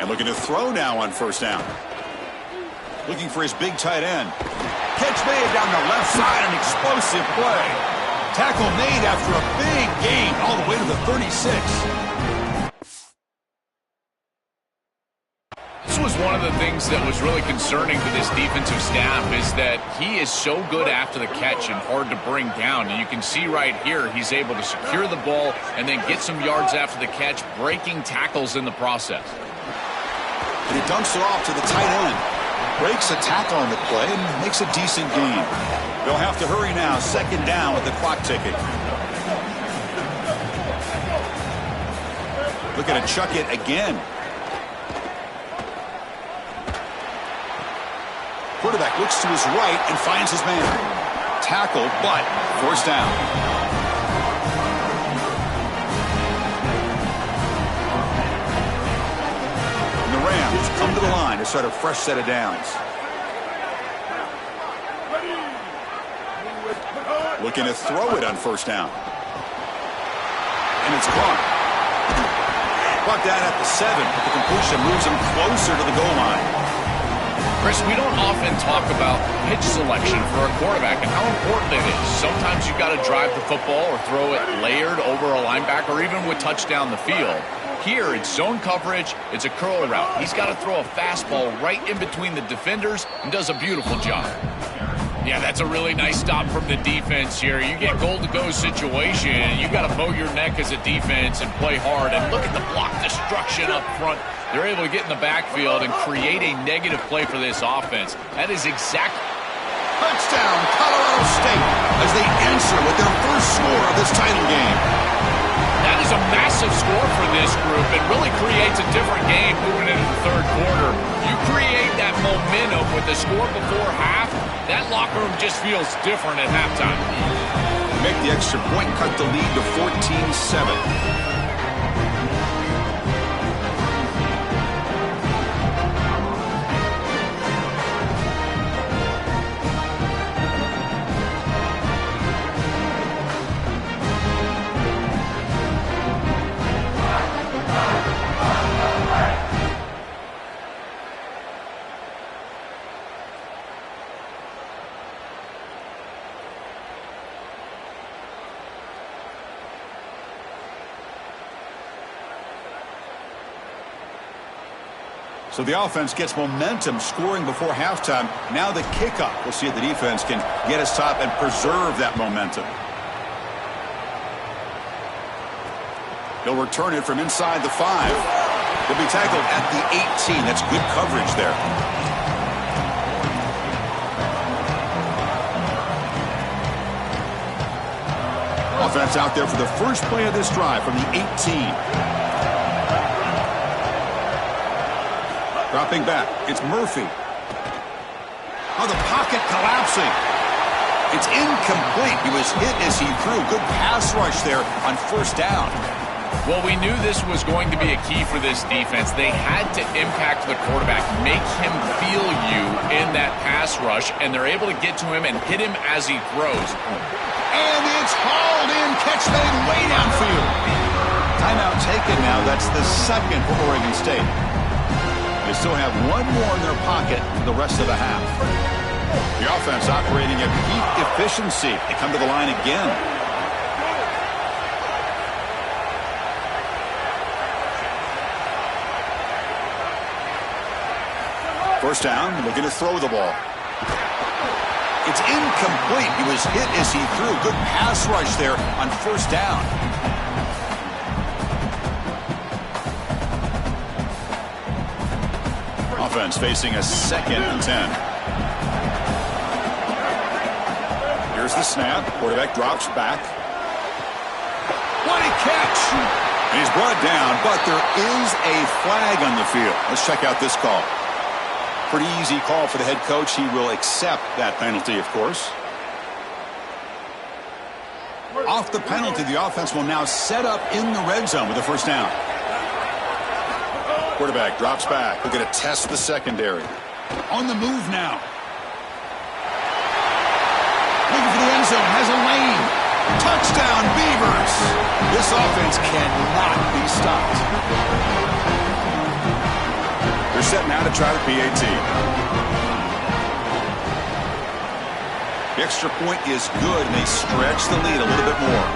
And looking to throw now on 1st down. Looking for his big tight end. Catch made down the left side, an explosive play. Tackle made after a big gain all the way to the 36. This was one of the things that was really concerning to this defensive staff is that he is so good after the catch and hard to bring down. And you can see right here he's able to secure the ball and then get some yards after the catch, breaking tackles in the process. And he dumps it off to the tight end. Breaks a tackle on the play and makes a decent gain. They'll have to hurry now. Second down with the clock ticking. Looking to chuck it again. Quarterback looks to his right and finds his man. Tackled, but forced down. And the Rams come to the line to start a fresh set of downs. Looking to throw it on first down. And it's caught. Brought down at the 7, but the completion moves him closer to the goal line. Chris, we don't often talk about pitch selection for a quarterback and how important it is. Sometimes you've got to drive the football or throw it layered over a linebacker or even with touchdown the field. Here, it's zone coverage, it's a curl route. He's got to throw a fastball right in between the defenders and does a beautiful job. Yeah, that's a really nice stop from the defense here. You get goal-to-go situation, you got to bow your neck as a defense and play hard. And look at the block destruction up front. They're able to get in the backfield and create a negative play for this offense. That is exactly... Touchdown, Colorado State, as they answer with their first score of this title game. That is a massive score for this group. It really creates a different game moving into the third quarter. You create that momentum with the score before half, that locker room just feels different at halftime. Make the extra point, cut the lead to 14-7. So the offense gets momentum scoring before halftime. Now the kickoff. We'll see if the defense can get us top and preserve that momentum. He'll return it from inside the 5. He'll be tackled at the 18. That's good coverage there. Offense out there for the first play of this drive from the 18. Dropping back, it's Murphy. Oh, the pocket collapsing. It's incomplete. He was hit as he threw. Good pass rush there on first down. Well, we knew this was going to be a key for this defense. They had to impact the quarterback, make him feel you in that pass rush, and they're able to get to him and hit him as he throws. And it's hauled in, catch made way downfield. Timeout taken now. That's the second for Oregon State. They still have one more in their pocket for the rest of the half. The offense operating at peak efficiency. They come to the line again. First down, looking to throw the ball. It's incomplete. He was hit as he threw. Good pass rush there on first down. Offense facing a 2nd and 10. Here's the snap. Quarterback drops back. What a catch! And he's brought down, but there is a flag on the field. Let's check out this call. Pretty easy call for the head coach. He will accept that penalty, of course. Off the penalty, the offense will now set up in the red zone with the first down. Quarterback drops back. We're going to test the secondary. On the move now. Looking for the end zone. Has a lane. Touchdown, Beavers. This offense cannot be stopped. They're set now to try the PAT. The extra point is good, and they stretch the lead a little bit more.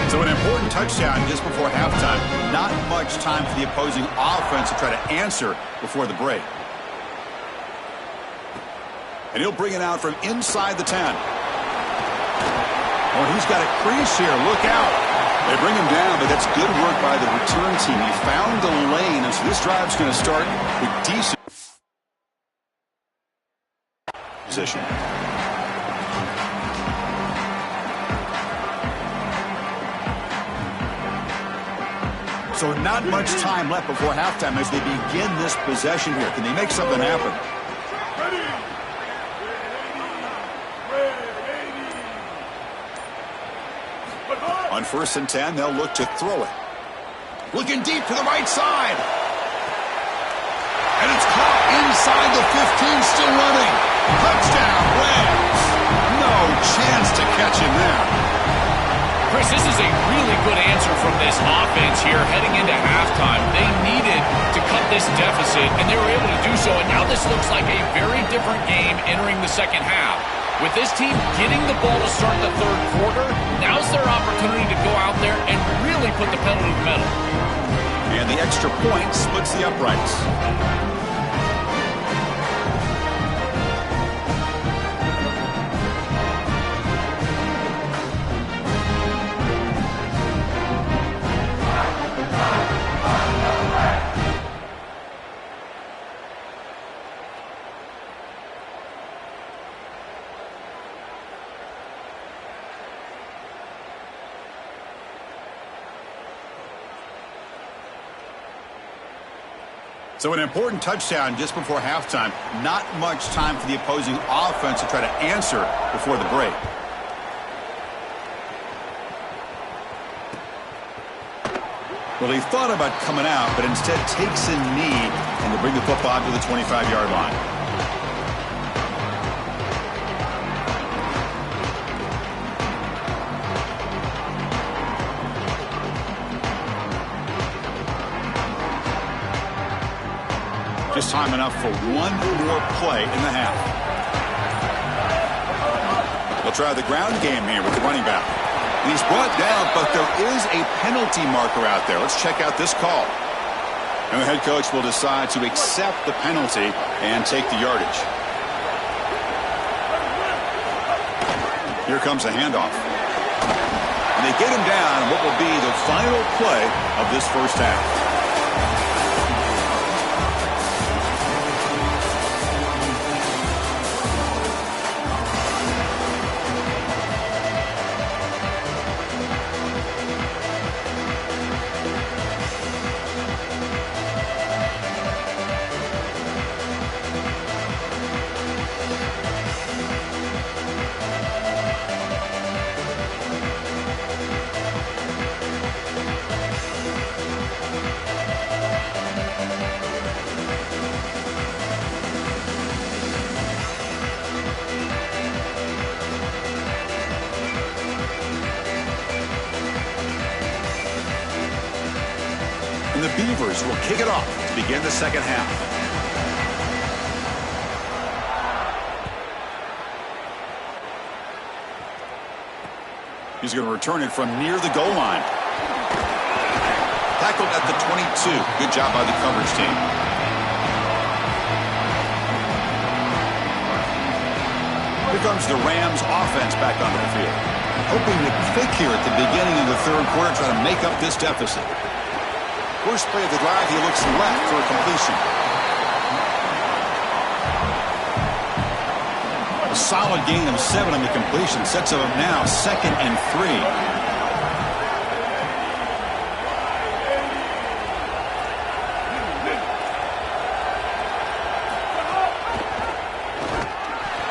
So an important touchdown just before halftime. Not much time for the opposing offense to try to answer before the break. And he'll bring it out from inside the 10. Oh, he's got a crease here. Look out. They bring him down, but that's good work by the return team. He found the lane, and so this drive's going to start with decent position. So not much time left before halftime as they begin this possession here. Can they make something happen? On 1st and 10, they'll look to throw it. Looking deep to the right side. And it's caught inside the 15, still running. Touchdown, Rams. No chance to catch him there. Chris, this is a really good answer from this offense here heading into halftime. They needed to cut this deficit, and they were able to do so. And now this looks like a very different game entering the second half. With this team getting the ball to start the third quarter, now's their opportunity to go out there and really put the pedal to the metal. And the extra point splits the uprights. So an important touchdown just before halftime. Not much time for the opposing offense to try to answer before the break. Well, he thought about coming out, but instead takes a knee and to bring the football to the 25-yard line. Just time enough for one more play in the half. We'll try the ground game here with the running back. He's brought down, but there is a penalty marker out there. Let's check out this call. And the head coach will decide to accept the penalty and take the yardage. Here comes a handoff. And they get him down in what will be the final play of this first half. The Beavers will kick it off to begin the second half. He's going to return it from near the goal line. Tackled at the 22. Good job by the coverage team. Here comes the Rams offense back onto the field. Hoping to click here at the beginning of the third quarter, trying to make up this deficit. First play of the drive, he looks left for a completion. A solid gain of 7 on the completion. Sets him up now, 2nd and 3.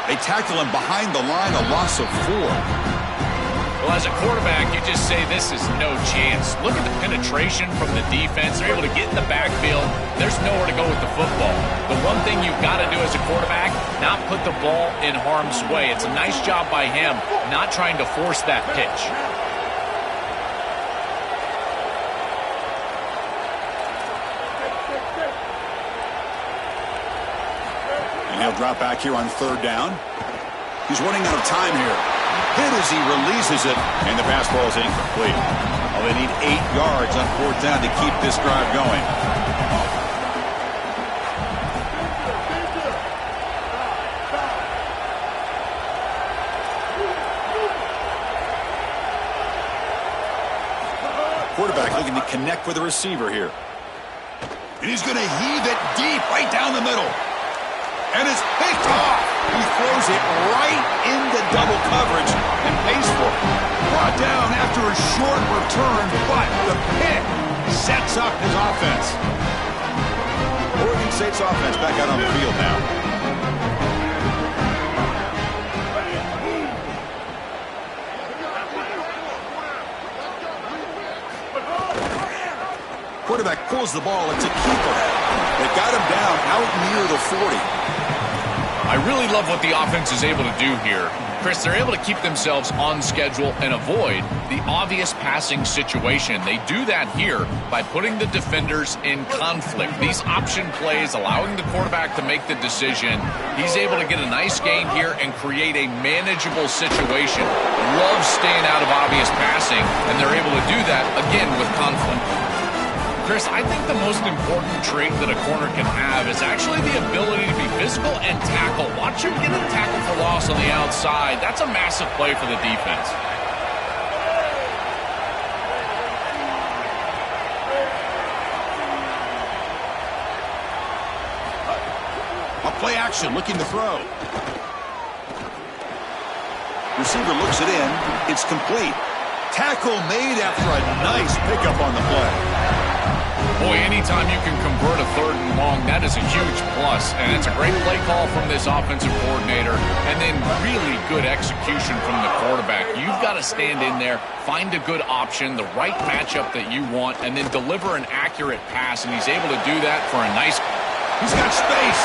They tackle him behind the line, a loss of 4. Well, as a quarterback, you just say this is no chance. Look at the penetration from the defense. They're able to get in the backfield. There's nowhere to go with the football. The one thing you've got to do as a quarterback, not put the ball in harm's way. It's a nice job by him not trying to force that pitch. And he'll drop back here on 3rd down. He's running out of time here. Hit as he releases it, and the pass ball is incomplete. Well, they need 8 yards on 4th down to keep this drive going. quarterback looking to connect with the receiver here. And he's going to heave it deep right down the middle. And it's picked off. He throws it right into double coverage and pays for it. Brought down after a short return, but the pick sets up his offense. Oregon State's offense back out on the field now. Quarterback pulls the ball. It's a keeper. They got him down out near the 40. I really love what the offense is able to do here. Chris, they're able to keep themselves on schedule and avoid the obvious passing situation. They do that here by putting the defenders in conflict. These option plays, allowing the quarterback to make the decision. He's able to get a nice gain here and create a manageable situation. Loves staying out of obvious passing, and they're able to do that, again, with conflict. Chris, I think the most important trait that a corner can have is actually the ability to be physical and tackle. Watch him get a tackle for loss on the outside. That's a massive play for the defense. A play action, looking to throw. Receiver looks it in. It's complete. Tackle made after a nice pickup on the play. Boy, anytime you can convert a 3rd and long, that is a huge plus. And it's a great play call from this offensive coordinator. And then really good execution from the quarterback. You've got to stand in there, find a good option, the right matchup that you want, and then deliver an accurate pass. And he's able to do that for a nice... He's got space.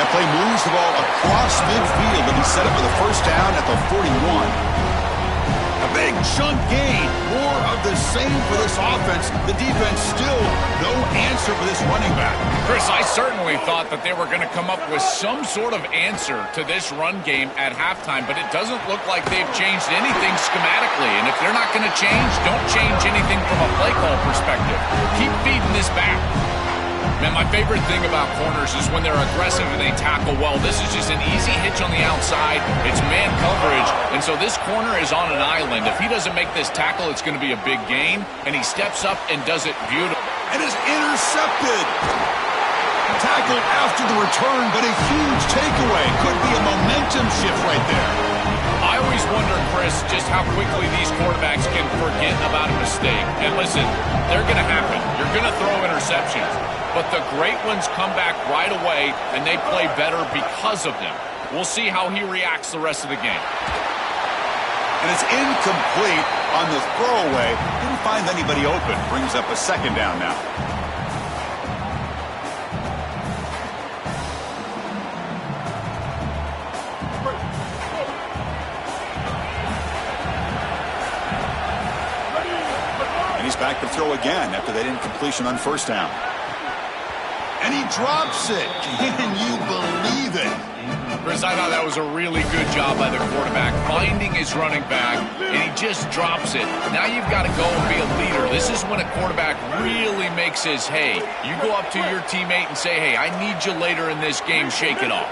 That play moves the ball across midfield, and he's set up for the first down at the 41. A big chunk gain. More of the same for this offense. The defense still no answer for this running back. Chris, I certainly thought that they were going to come up with some sort of answer to this run game at halftime, but it doesn't look like they've changed anything schematically. And if they're not going to change, don't change anything from a play call perspective. Keep feeding this back. Man, my favorite thing about corners is when they're aggressive and they tackle well. This is just an easy hitch on the outside. It's man coverage, and so this corner is on an island. If he doesn't make this tackle, it's going to be a big gain, and he steps up and does it beautifully. And is intercepted. Tackled after the return, but a huge takeaway. Could be a momentum shift right there. I always wonder, Chris, just how quickly these quarterbacks can forget about a mistake. And listen, they're going to happen. You're going to throw interceptions. But the great ones come back right away, and they play better because of them. We'll see how he reacts the rest of the game. And it's incomplete on the throwaway. Didn't find anybody open. Brings up a 2nd down now. And he's back to throw again after that incompletion on 1st down. And he drops it. Can you believe it? Chris, I thought that was a really good job by the quarterback, finding his running back, and he just drops it. Now you've got to go and be a leader. This is when a quarterback really makes his hay. You go up to your teammate and say, hey, I need you later in this game. Shake it off.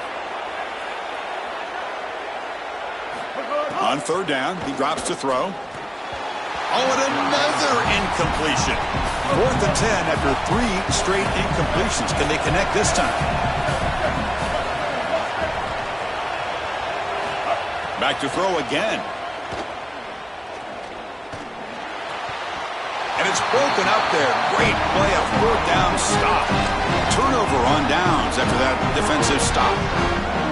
On 3rd down, he drops to throw. Oh, and another incompletion. 4th and 10 after 3 straight incompletions. Can they connect this time? Back to throw again. And it's broken up there. Great play, a 4th down stop. Turnover on downs after that defensive stop.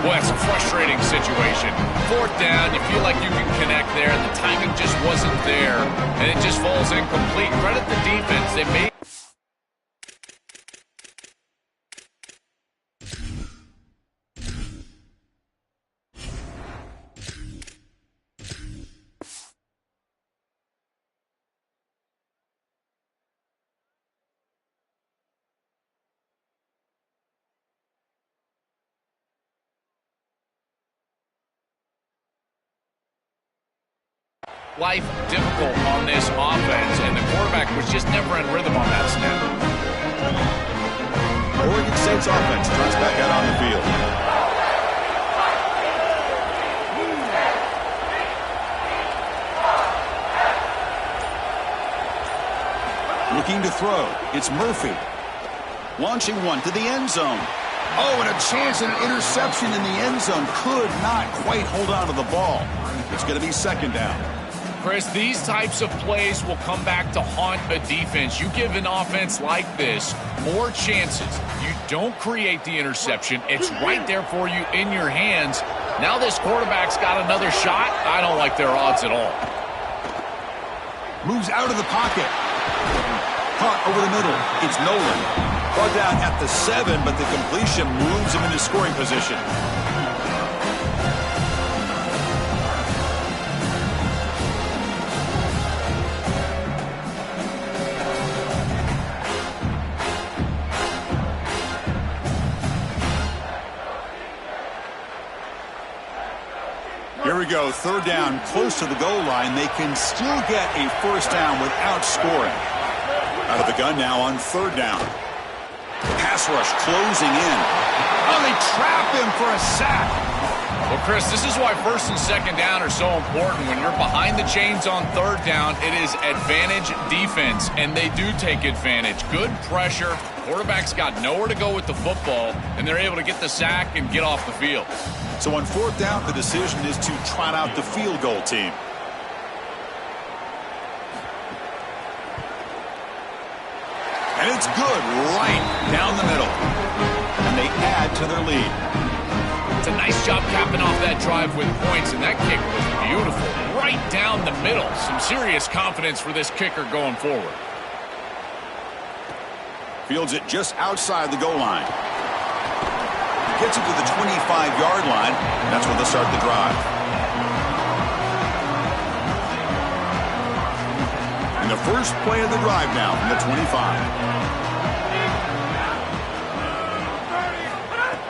Boy, it's a frustrating situation. 4th down, you feel like you can connect there, and the timing just wasn't there, and it just falls incomplete. Credit the defense. They made... life difficult on this offense, and the quarterback was just never in rhythm on that snap. Oregon State's offense runs back out on the field. throw. It's Murphy. Launching one to the end zone. Oh, and a chance at an interception in the end zone. Could not quite hold on to the ball. It's going to be second down. Chris, these types of plays will come back to haunt a defense. You give an offense like this more chances. You don't create the interception. It's right there for you in your hands. Now this quarterback's got another shot. I don't like their odds at all. Moves out of the pocket. Caught over the middle. It's Nolan. Brought down at the 7, but the completion moves him into scoring position. Here we go, third down, close to the goal line. They can still get a first down without scoring. Out of the gun now on third down. Pass rush closing in. Oh, they trap him for a sack. Well, Chris, this is why first and second down are so important. When you're behind the chains on third down, it is advantage defense, and they do take advantage. Good pressure. Quarterback's got nowhere to go with the football, and they're able to get the sack and get off the field. So on fourth down, the decision is to trot out the field goal team. And it's good right down the middle. And they add to their lead. It's a nice job capping off that drive with points, and that kick was beautiful. Right down the middle. Some serious confidence for this kicker going forward. Fields it just outside the goal line. Gets it to the 25-yard line. That's where they'll start the drive. And the first play of the drive now from the 25.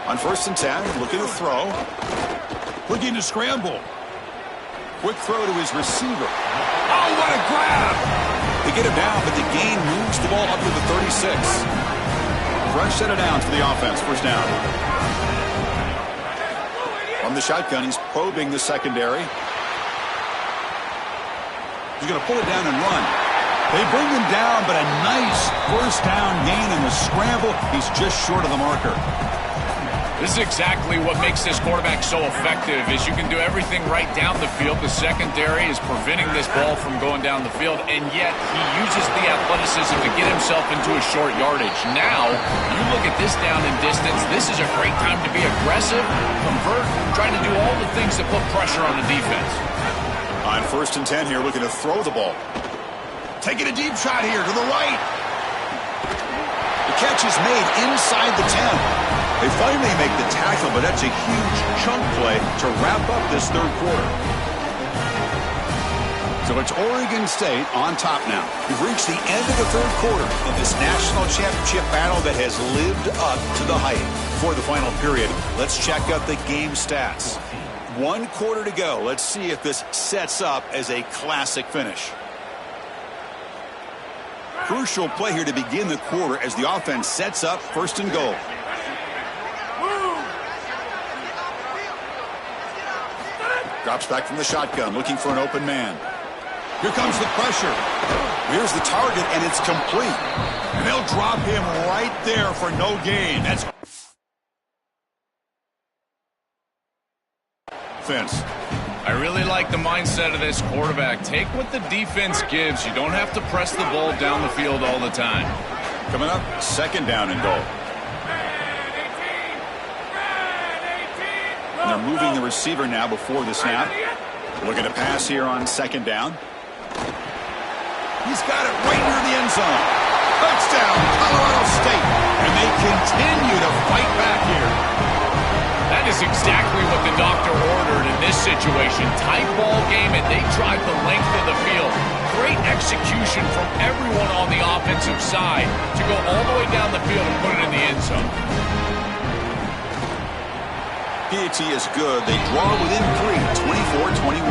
On first and 10, looking to throw. Looking to scramble. Quick throw to his receiver. Oh, what a grab! They get him down, but the gain moves the ball up to the 36. Fresh set of downs for the offense. First down. From the shotgun, he's probing the secondary. He's going to pull it down and run. They bring him down, but a nice first down gain in the scramble. He's just short of the marker. This is exactly what makes this quarterback so effective, is you can do everything right down the field. The secondary is preventing this ball from going down the field, and yet he uses the athleticism to get himself into a short yardage. Now, you look at this down and distance, this is a great time to be aggressive, convert, trying to do all the things that put pressure on the defense. On first and 10 here, looking to throw the ball. Taking a deep shot here to the right. The catch is made inside the 10. They finally make the tackle, but that's a huge chunk play to wrap up this third quarter. So it's Oregon State on top now. We've reached the end of the third quarter of this national championship battle that has lived up to the hype. For the final period, let's check out the game stats. 1 quarter to go. Let's see if this sets up as a classic finish. Crucial play here to begin the quarter as the offense sets up first and goal. Drops back from the shotgun, looking for an open man. Here comes the pressure. Here's the target, and it's complete. And they'll drop him right there for no gain. That's offense. I really like the mindset of this quarterback. Take what the defense gives. You don't have to press the ball down the field all the time. Coming up, second down and goal. And they're moving the receiver now before the snap. Looking to pass here on second down. He's got it right near the end zone. Touchdown, Colorado State. And they continue to fight back here. That is exactly what the doctor ordered in this situation. Tight ball game, and they drive the length of the field. Great execution from everyone on the offensive side to go all the way down the field and put it in the end zone. PAT is good. They draw within 3, 24-21.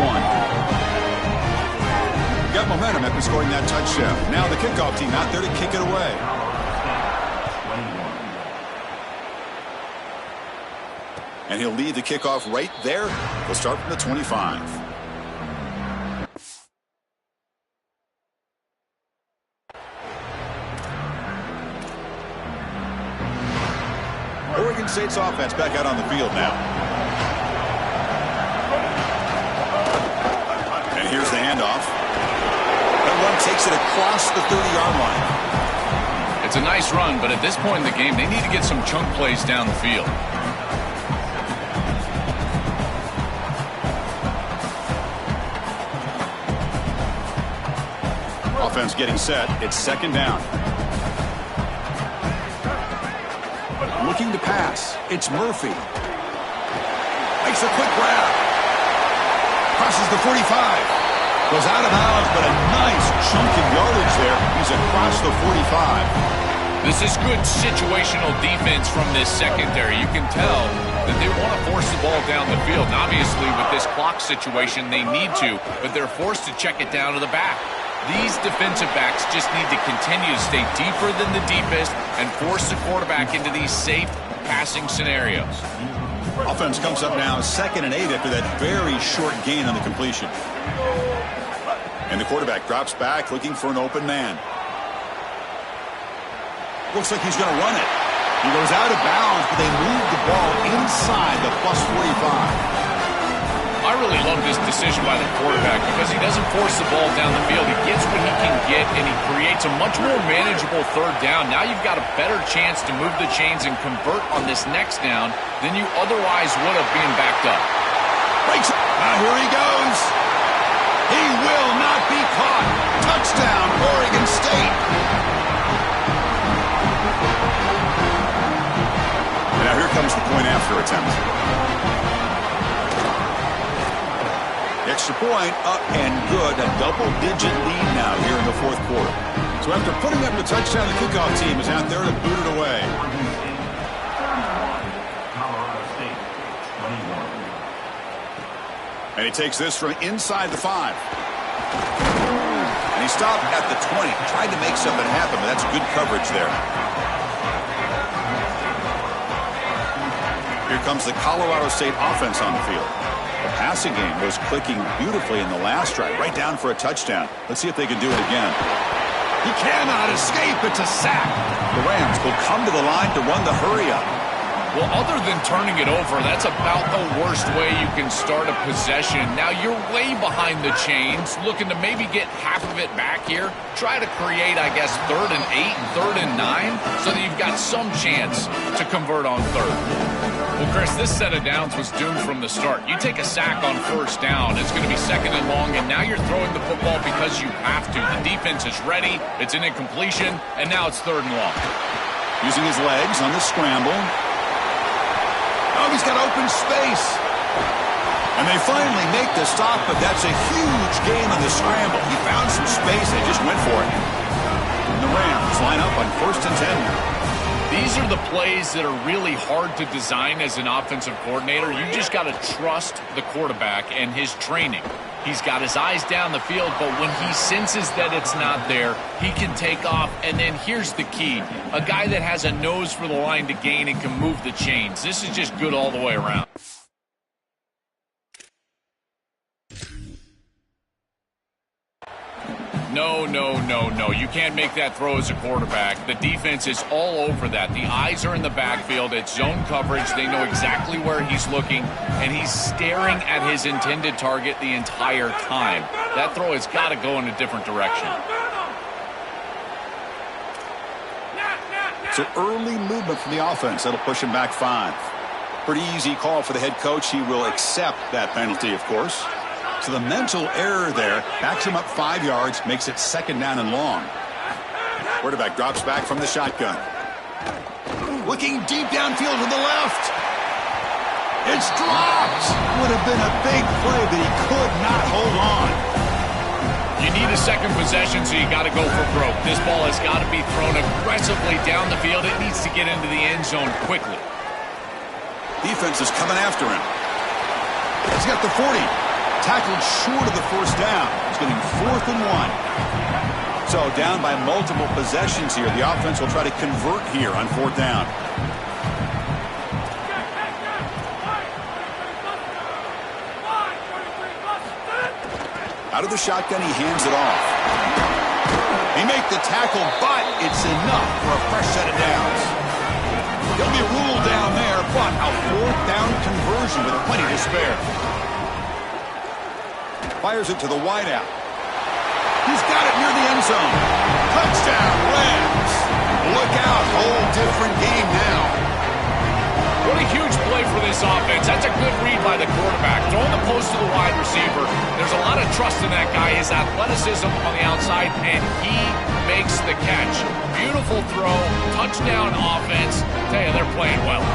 Got momentum after scoring that touchdown. Now the kickoff team out there to kick it away. And he'll lead the kickoff right there. We'll start from the 25. State's offense back out on the field now. And here's the handoff. That one takes it across the 30-yard line. It's a nice run, but at this point in the game, they need to get some chunk plays down the field. Offense getting set. It's second down. Looking to pass. It's Murphy. Makes a quick grab. Crosses the 45. Goes out of bounds, but a nice chunk of yardage there. He's across the 45. This is good situational defense from this secondary. You can tell that they want to force the ball down the field. And obviously, with this clock situation, they need to, but they're forced to check it down to the back. These defensive backs just need to continue to stay deeper than the deepest and force the quarterback into these safe passing scenarios. Offense comes up now 2nd and 8 after that very short gain on the completion. And the quarterback drops back looking for an open man. Looks like he's going to run it. He goes out of bounds, but they move the ball inside the plus 45. I really love this decision by the quarterback because he doesn't force the ball down the field. He gets what he can get, and he creates a much more manageable third down. Now you've got a better chance to move the chains and convert on this next down than you otherwise would have being backed up. Breaks it. Now here he goes. He will not be caught. Touchdown, Oregon State. And now here comes the point after attempt. Extra point up and good. A double-digit lead now here in the fourth quarter. So after putting up the touchdown, the kickoff team is out there to boot it away. And he takes this from inside the 5. And he stopped at the 20. Tried to make something happen, but that's good coverage there. Here comes the Colorado State offense on the field. The passing game was clicking beautifully in the last drive, right down for a touchdown. Let's see if they can do it again. He cannot escape. It's a sack. The Rams will come to the line to run the hurry-up. Well, other than turning it over, that's about the worst way you can start a possession. Now, you're way behind the chains, looking to maybe get half of it back here. Try to create, I guess, 3rd and 8 and 3rd and 9 so that you've got some chance to convert on 3rd. Well, Chris, this set of downs was doomed from the start. You take a sack on 1st down, it's going to be 2nd and long, and now you're throwing the football because you have to. The defense is ready, it's an incompletion, and now it's 3rd and long. Using his legs on the scramble. Oh, he's got open space. And they finally make the stop, but that's a huge gain on the scramble. He found some space and just went for it. And the Rams line up on 1st and 10 now. These are the plays that are really hard to design as an offensive coordinator. You just got to trust the quarterback and his training. He's got his eyes down the field, but when he senses that it's not there, he can take off. And then here's the key. A guy that has a nose for the line to gain and can move the chains. This is just good all the way around. No. You can't make that throw as a quarterback. The defense is all over that. The eyes are in the backfield. It's zone coverage. They know exactly where he's looking, and he's staring at his intended target the entire time. That throw has got to go in a different direction. So early movement from the offense. That'll push him back 5. Pretty easy call for the head coach. He will accept that penalty, of course. So the mental error there backs him up 5 yards, makes it 2nd down and long. Quarterback drops back from the shotgun. Looking deep downfield to the left. It's dropped. Would have been a big play, but he could not hold on. You need a second possession, so you got to go for broke. This ball has got to be thrown aggressively down the field. It needs to get into the end zone quickly. Defense is coming after him. He's got the 40. Tackled short of the 1st down. It's getting 4th and 1. So down by multiple possessions here. The offense will try to convert here on 4th down. Out of the shotgun, he hands it off. He makes the tackle, but it's enough for a fresh set of downs. He'll be ruled down there, but a fourth down conversion with plenty to spare. Fires it to the wideout. He's got it near the end zone. Touchdown, Rams. Look out, whole different game now. What a huge play for this offense. That's a good read by the quarterback. Throwing the post to the wide receiver. There's a lot of trust in that guy. His athleticism on the outside, and he makes the catch. Beautiful throw. Touchdown offense. I tell you, they're playing well.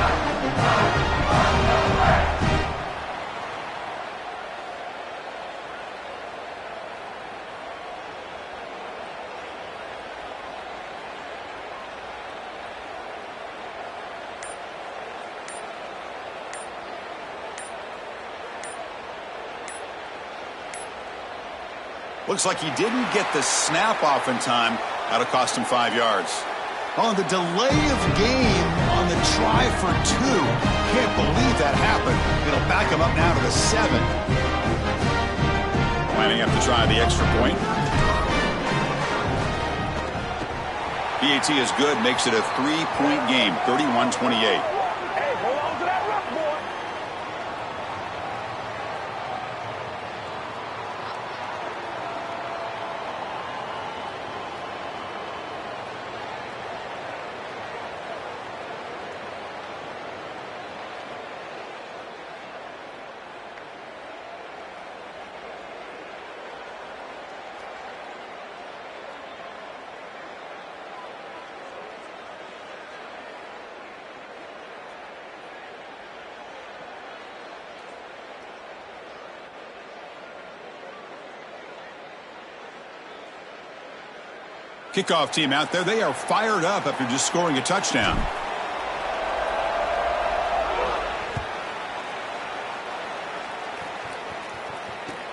Looks like he didn't get the snap off in time. That'll cost him 5 yards. On the delay of game on the try for 2. Can't believe that happened. It'll back him up now to the 7. Lining up to try the extra point. PAT is good. Makes it a 3-point game. 31-28. Kickoff team out there. They are fired up after just scoring a touchdown.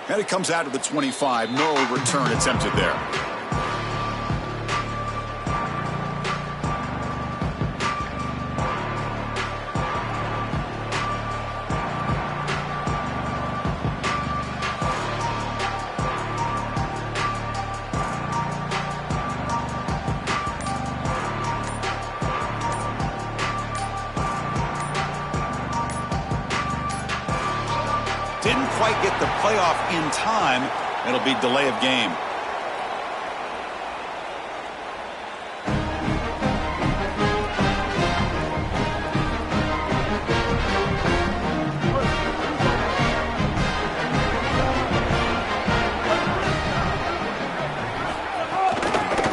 And it comes out to the 25. No return attempted there. Didn't quite get the playoff in time. It'll be delay of game.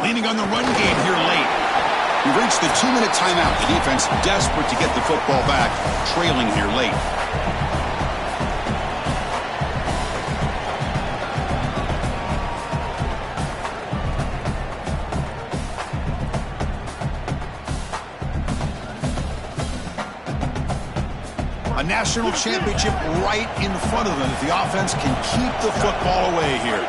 Leaning on the run game here late. We've reached the 2-minute timeout. The defense desperate to get the football back, trailing here late. A national championship right in front of them if the offense can keep the football away here.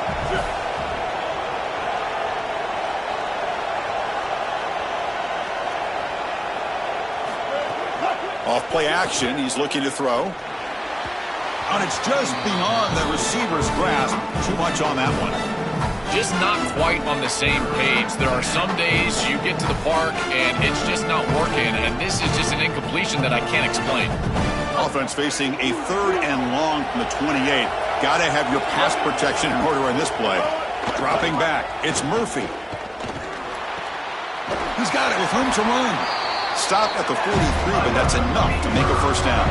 Off play action, he's looking to throw. And it's just beyond the receiver's grasp. Too much on that one. Just not quite on the same page. There are some days you get to the park and it's just not working, and this is just an incompletion that I can't explain. Offense facing a 3rd and long from the 28. Got to have your pass protection in order in this play. Dropping back. It's Murphy. He's got it with room to run. Stop at the 43, but that's enough to make a first down.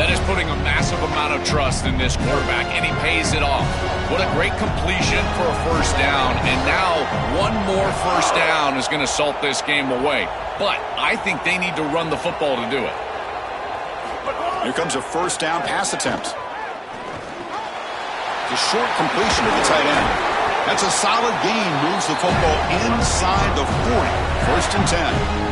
That is putting a massive amount of trust in this quarterback, and he pays it off. What a great completion for a first down, and now one more first down is going to salt this game away. But I think they need to run the football to do it. Here comes a first down pass attempt. The short completion to the tight end. That's a solid gain. Moves the football inside the 40. 1st and 10.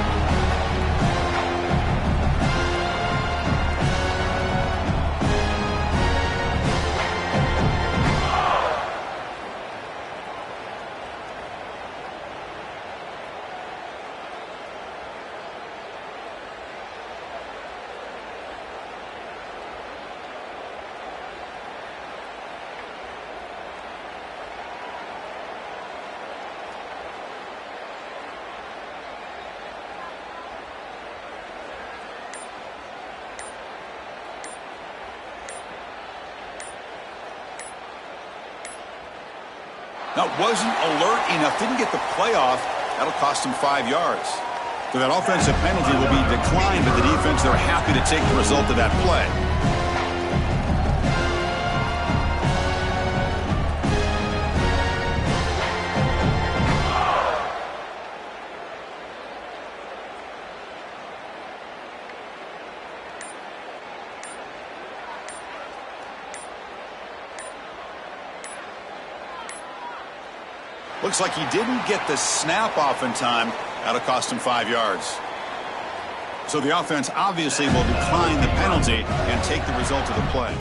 That wasn't alert enough. Didn't get the play off. That'll cost him 5 yards. So that offensive penalty will be declined, but the defense, they're happy to take the result of that play. Looks like he didn't get the snap off in time. That'll cost him 5 yards. So the offense obviously will decline the penalty and take the result of the play.